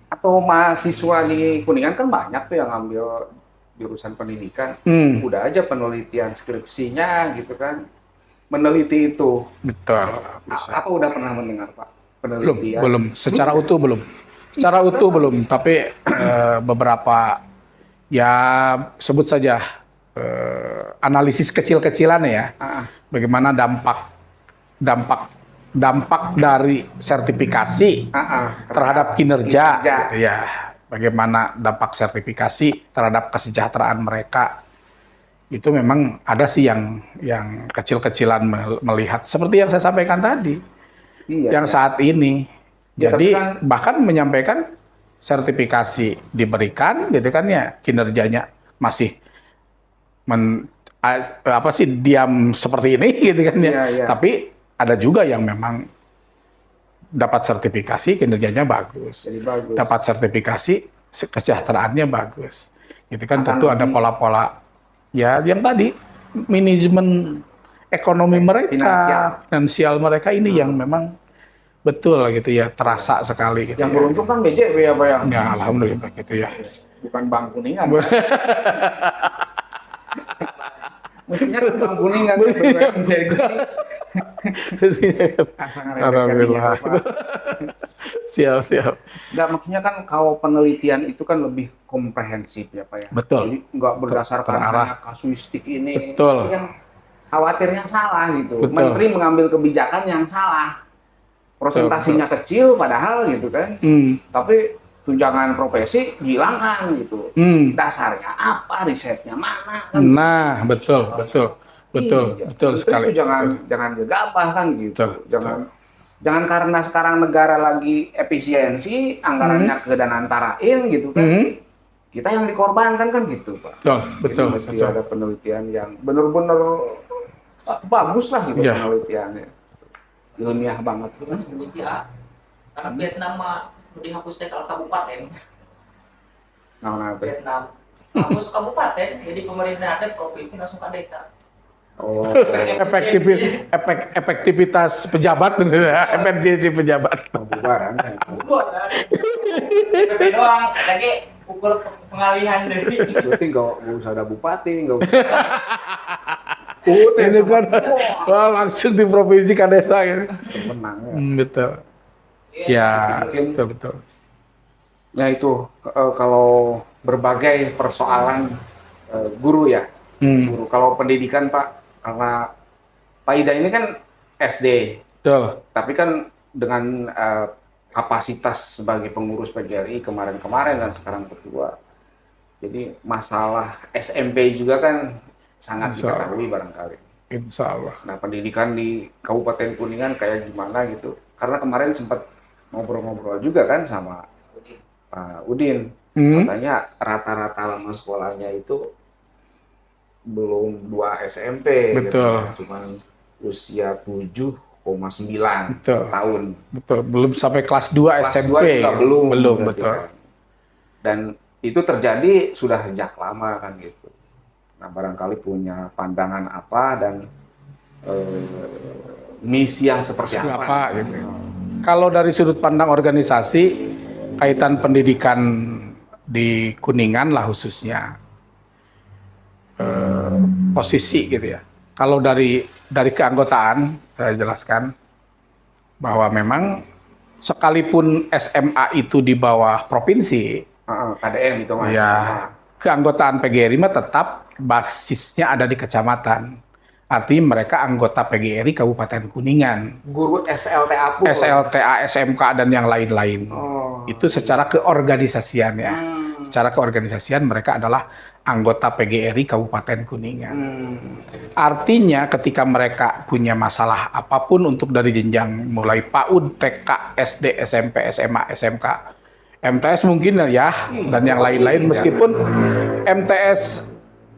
Atau mahasiswa di Kuningan kan banyak tuh yang ngambil jurusan pendidikan, udah aja penelitian skripsinya gitu kan, meneliti itu. Betul. Bisa. Apa udah pernah mendengar Pak penelitian? Belum. Secara utuh belum. Secara utuh belum. Tapi beberapa ya sebut saja analisis kecil-kecilan ya. Bagaimana dampak dari sertifikasi terhadap kinerja. Gitu ya. Bagaimana dampak sertifikasi terhadap kesejahteraan mereka. Itu memang ada sih yang kecil-kecilan melihat seperti yang saya sampaikan tadi. Yang saat ini. Jadi bahkan menyampaikan sertifikasi diberikan gitu kan ya, kinerjanya masih diam seperti ini gitu kan ya. Tapi ada juga yang memang dapat sertifikasi kinerjanya bagus. Dapat sertifikasi kesejahteraannya bagus. Itu kan tentu ada pola-pola ya yang tadi manajemen ekonomi mereka, finansial mereka ini yang memang betul gitu ya, terasa sekali gitu. Yang beruntung kan BJB ya Pak yang. Ya alhamdulillah gitu ya. Bukan Bank Kuningan. Mestinya kan Bank Kuningan alhamdulillah. Siap. Nggak, maksudnya kan kalau penelitian itu kan lebih komprehensif ya Pak ya. Betul. Jadi nggak berdasarkan hanya kasuistik ini. Betul. Ini kan khawatirnya salah gitu. Betul. Menteri mengambil kebijakan yang salah. Prosentasinya kecil padahal gitu kan. Tapi tunjangan profesi dihilangkan gitu. Dasarnya apa, risetnya mana kan? Nah, betul sekali. Itu jangan gegabah kan gitu. Jangan karena sekarang negara lagi efisiensi, anggarannya kedanantarain gitu kan. Kita yang dikorbankan kan gitu, Pak. Betul. Mesti ada penelitian yang benar-benar bagus lah gitu penelitiannya. Ilmiah banget. Karena Vietnam mah dihapus teh kalau kabupaten. Vietnam hapus kabupaten, jadi pemerintah teh provinsi langsung ke desa. Oh, efektivitas pejabat, efisiensi pejabat. Bubaran. PP doang, lagi ukur pengalihan dari. Berarti nggak usah ada bupati, nggak usah. Ini kan langsung di provinsi ke desa gitu. Menang ya. Betul. Ya, betul. Ya itu kalau berbagai persoalan guru ya. Guru. Kalau pendidikan Pak, karena Pak Ida ini kan SD. Betul. Tapi kan dengan kapasitas sebagai pengurus PGRI kemarin-kemarin dan sekarang ketua. Jadi masalah SMP juga kan sangat Insya Allah. diketahui barangkali. Insya Allah. Nah, pendidikan di Kabupaten Kuningan kayak gimana gitu. Karena kemarin sempat ngobrol-ngobrol juga kan sama Pak Udin. Katanya rata-rata lama sekolahnya itu belum 2 SMP. Betul. Gitu. Cuman usia 7,9 Betul. tahun. Betul. Belum sampai kelas 2 Kelas SMP. 2 juga belum. Betul. Kan. Dan itu terjadi sudah sejak lama kan gitu. Nah, barangkali punya pandangan apa dan misi yang seperti apa gitu. Kalau dari sudut pandang organisasi, kaitan pendidikan di Kuningan lah khususnya, posisi gitu ya. Kalau dari keanggotaan, saya jelaskan bahwa memang sekalipun SMA itu di bawah provinsi, KDM itu Mas. Ya, keanggotaan PGRI mah tetap basisnya ada di kecamatan. Artinya mereka anggota PGRI Kabupaten Kuningan. Guru SLTA pun. SLTA, SMK dan yang lain-lain. Itu secara keorganisasian ya. Secara keorganisasian mereka adalah anggota PGRI Kabupaten Kuningan. Artinya ketika mereka punya masalah apapun untuk dari jenjang mulai PAUD, TK, SD, SMP, SMA, SMK, MTS mungkin ya, dan yang lain-lain, meskipun MTS,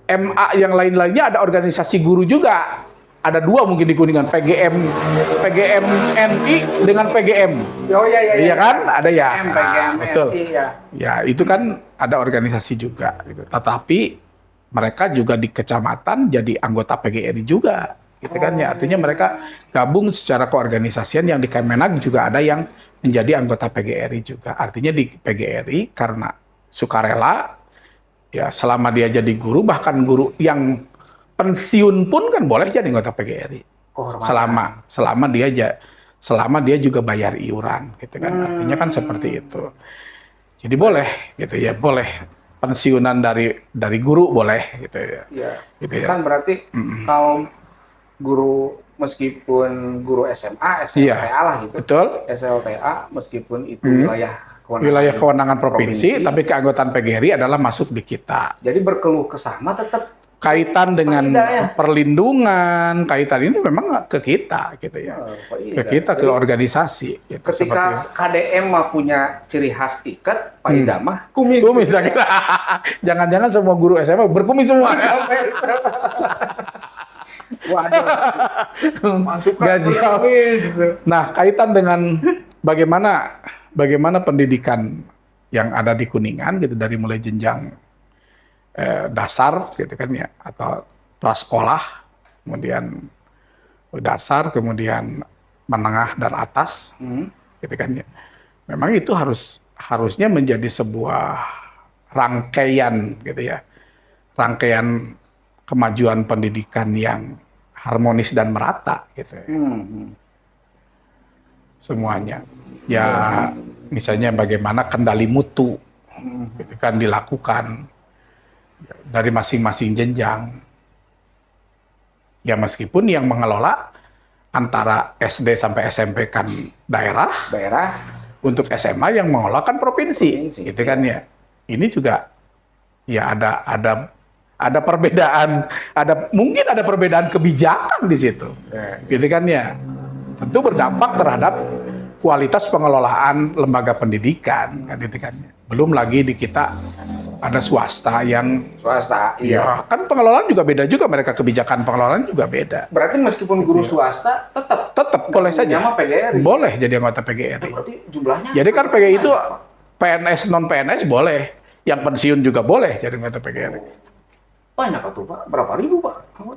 MA yang lain-lainnya ada organisasi guru juga. Ada 2 mungkin di Kuningan, PGM NI dengan PGM. Oh iya. Iya kan? Ada ya. PGM betul. NI ya. Ya, itu kan ada organisasi juga gitu. Tetapi mereka juga di kecamatan jadi anggota PGRI juga. Gitu kan ya. Artinya mereka gabung secara keorganisasian, yang di Kemenag juga ada yang menjadi anggota PGRI juga. Artinya di PGRI karena sukarela, ya selama dia jadi guru, bahkan guru yang pensiun pun kan boleh jadi anggota PGRI. Selama dia juga bayar iuran, gitu kan. Artinya kan seperti itu. Jadi boleh, gitu ya, boleh pensiunan dari guru boleh, gitu ya. Iya. Gitu ya. Kan berarti kalau guru meskipun guru SMA, SLTA lah gitu. Betul. SLTA meskipun itu wilayah kewenangan provinsi, tapi keanggotaan PGRI adalah masuk di kita. Jadi berkeluh kesama tetap kaitan dengan perlindungan, kaitan ini memang ke kita gitu ya. Ke kita, ke organisasi gitu. Ketika KDM mah punya ciri khas ikat, Pak Ida mah kumis. Jangan-jangan semua guru SMA berkumis semua. Waduh, masukkan kumis. Nah, kaitan dengan bagaimana pendidikan yang ada di Kuningan gitu, dari mulai jenjang dasar gitu kan ya, atau prasekolah, kemudian dasar, kemudian menengah dan atas, gitu kan ya. Memang itu harusnya menjadi sebuah rangkaian gitu ya, rangkaian kemajuan pendidikan yang harmonis dan merata gitu ya. Semuanya. Ya misalnya bagaimana kendali mutu gitu kan dilakukan dari masing-masing jenjang. Ya meskipun yang mengelola antara SD sampai SMP kan daerah, untuk SMA yang mengelola kan provinsi. Gitu kan ya. Ini juga ya ada perbedaan, mungkin ada perbedaan kebijakan di situ. Gitu kan ya. Tentu berdampak terhadap kualitas pengelolaan lembaga pendidikan kan, gitu kan. Belum lagi di kita ada swasta, ya kan pengelolaan juga beda juga, mereka kebijakan pengelolaan juga beda. Berarti meskipun guru swasta tetap boleh saja. PGRI. Boleh jadi anggota PGRI. Berarti jumlahnya. Jadi kan PGRI itu PNS non PNS boleh, yang pensiun juga boleh jadi anggota PGRI. Banyak tuh Pak, berapa ribu Pak?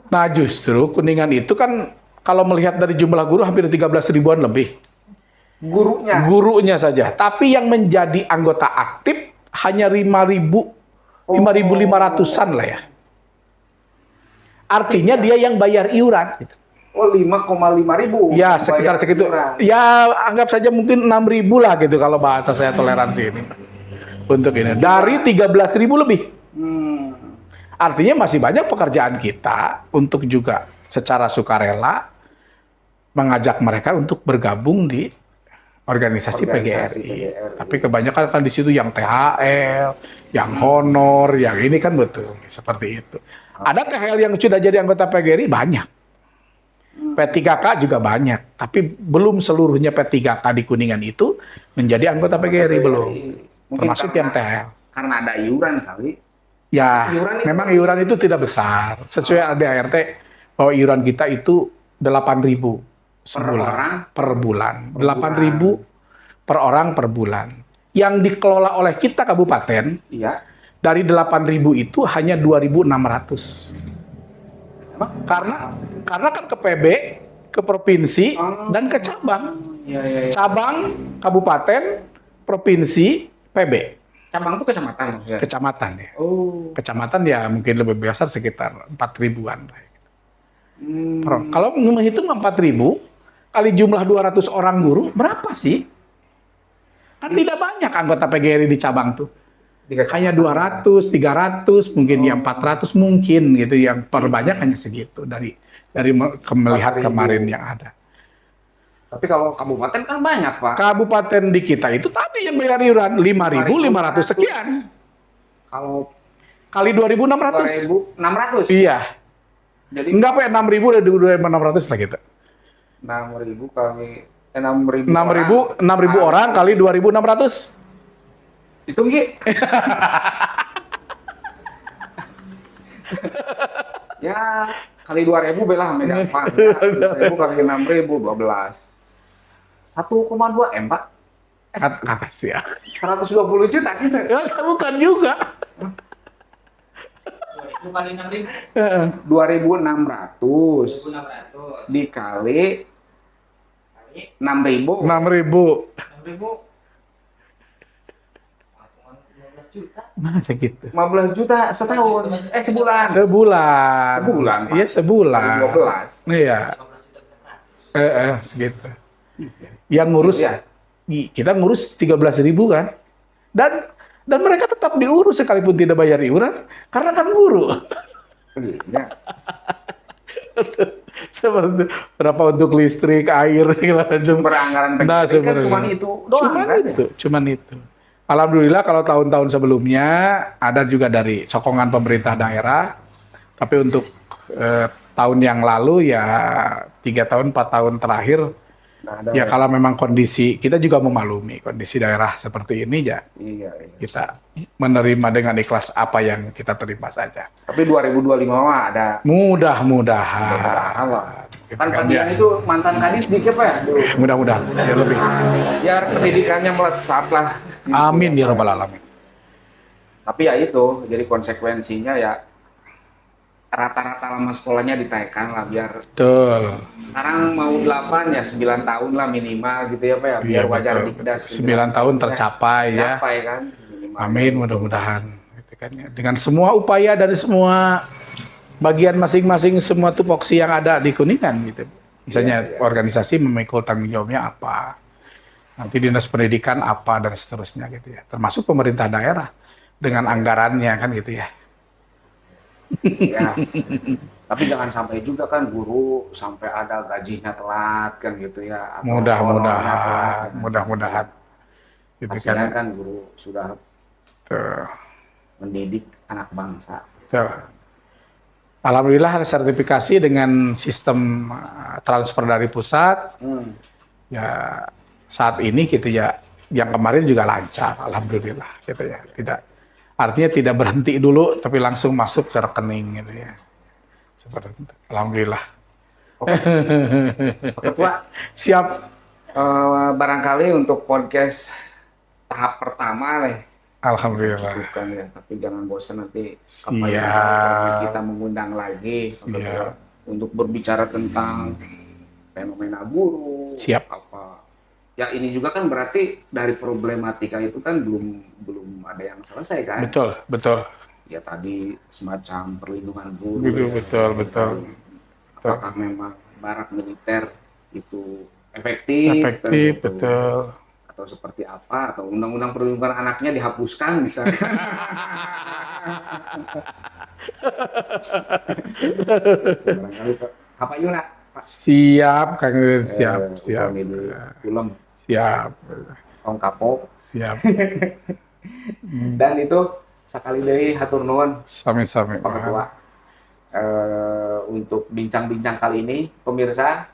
Nah justru Kuningan itu kan kalau melihat dari jumlah guru hampir 13 ribuan lebih. Gurunya saja. Tapi yang menjadi anggota aktif hanya 5.500-an lah ya. Artinya dia yang bayar iuran. Oh, 5,5 ribu. Ya, sekitar segitu. Ya, anggap saja mungkin 6.000 lah gitu kalau bahasa saya toleransi ini. Untuk ini. Dari 13.000 lebih. Artinya masih banyak pekerjaan kita untuk juga secara sukarela mengajak mereka untuk bergabung di organisasi Organisasi PGRI. PGRI. Tapi kebanyakan kan di situ yang THL, yang honor, yang ini kan betul seperti itu. Ada THL yang sudah jadi anggota PGRI banyak. P3K juga banyak, tapi belum seluruhnya P3K di Kuningan itu menjadi anggota PGRI belum. Mungkin Termasuk yang THL. karena ada iuran kali. Ya, Iuran itu- memang iuran itu tidak besar. Sesuai ADART bahwa iuran kita itu 8.000 sebulan per bulan. 8.000 per orang per bulan. Yang dikelola oleh kita kabupaten Iya. dari 8.000 itu hanya 2.600. Karena kan ke PB, ke provinsi dan ke cabang. Iya. Cabang, kabupaten, provinsi, PB. Cabang itu kecamatan maksudnya. Kecamatan ya. Oh. Kecamatan ya mungkin lebih besar sekitar 4.000-an. Hmm. Kalau menghitung 4.000 kali jumlah 200 orang guru, berapa sih? Kan tidak banyak anggota PGRI di cabang tuh. Hanya 200, 300, mungkin yang 400 mungkin gitu. Yang terbanyak hanya segitu dari melihat 4.000. kemarin yang ada. Tapi kalau kabupaten kan banyak, Pak. Kabupaten di kita itu tadi yang bayar iuran 5.500 sekian. Kalau Kali 2.600. 2.600. Iya. Jadi Enggak Pak, 6.000 dan 2.600 lah gitu. 6.000 kali 6.000 6.000 orang kali 2.600. Itu Gi. Ya, kali 2.000 belah megang Pak. 2.000 kali 6.000 12. 1,2 M, Pak. Atas ya. 120 juta gitu. Ya bukan juga. Bukan 6.000. 2.600 1.600 dikali kali 6.000. 6.000. 6.000. 15 juta. Mana gitu? 15 juta setahun. Sebulan. Sebulan. Sebulan, Pak. Iya, sebulan. 12. Iya. 15 juta berapa? Segitu. Yang ngurus Iya. kita ngurus 13.000 kan. Dan mereka tetap diurus sekalipun tidak bayar iuran karena kan guru. Iya. Seperti berapa untuk listrik, air segala macam. Sumber anggaran PGRI kan sebenarnya. cuma itu doang kan. Cuman itu. Alhamdulillah kalau tahun-tahun sebelumnya ada juga dari sokongan pemerintah daerah. Tapi untuk tahun yang lalu ya 3 tahun 4 tahun terakhir ya kalau memang kondisi kita juga memaklumi kondisi daerah seperti ini ya Iya. kita menerima dengan ikhlas apa yang kita terima saja. Tapi 2025 mah ada Mudah-mudahan. kan kalian itu mantan kadis dikit Pak ya? Dulu. Mudah-mudahan ya lebih. Biar pendidikannya melesat lah. Amin ya rabbal alamin. Tapi ya itu, jadi konsekuensinya ya rata-rata lama sekolahnya ditaikkan lah biar Betul. sekarang mau 8 ya 9 tahun lah minimal gitu ya Pak ya biar Iya, wajar betul, Dikdas 9 tahun tercapai ya. Tercapai kan minimal. Amin mudah-mudahan. Gitu kan ya. Dengan semua upaya dari semua bagian masing-masing semua tupoksi yang ada di Kuningan gitu. Misalnya Iya. organisasi memikul tanggung jawabnya apa. Nanti dinas pendidikan apa dan seterusnya gitu ya. Termasuk pemerintah daerah dengan anggarannya kan gitu ya. Ya. Tapi jangan sampai juga kan guru sampai ada gajinya telat kan gitu ya. Atau honornya telat. Mudah-mudahan. Gitu Kasihan kan. kan guru sudah Tuh. mendidik anak bangsa. Tuh. Alhamdulillah ada sertifikasi dengan sistem transfer dari pusat. Ya saat ini gitu ya, yang kemarin juga lancar, alhamdulillah gitu ya. Artinya tidak berhenti dulu, tapi langsung masuk ke rekening gitu ya. Seperti itu. Alhamdulillah. Oke. Ketua, Siap. barangkali untuk podcast tahap pertama lah. Alhamdulillah. Cukupkan ya, tapi jangan bosan nanti Siap. kita mengundang lagi Siap. untuk berbicara tentang fenomena guru. Siap. Apa? Ya ini juga kan berarti dari problematika itu kan belum ada yang selesai kan? Betul. Ya tadi semacam perlindungan guru. Betul. Apakah memang barak militer itu efektif? Efektif, Gitu. betul. Atau seperti apa? Atau undang-undang perlindungan anaknya dihapuskan misalnya? Barangkali Pak Yuna, Pak. Siap, Kang Rin. Siap. Film Siap. Kong kapok. Siap. Dan itu sekali deui hatur nuhun Sami-sami. Pak Ketua. Untuk bincang-bincang kali ini, pemirsa,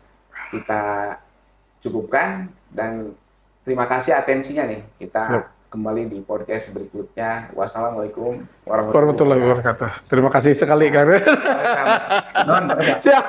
kita cukupkan dan terima kasih atensinya nih. Kita Siap. kembali di podcast berikutnya. Wassalamualaikum Warahmatullahi wabarakatuh. Terima kasih sekali Kang. Non, Pak Ketua. Siap.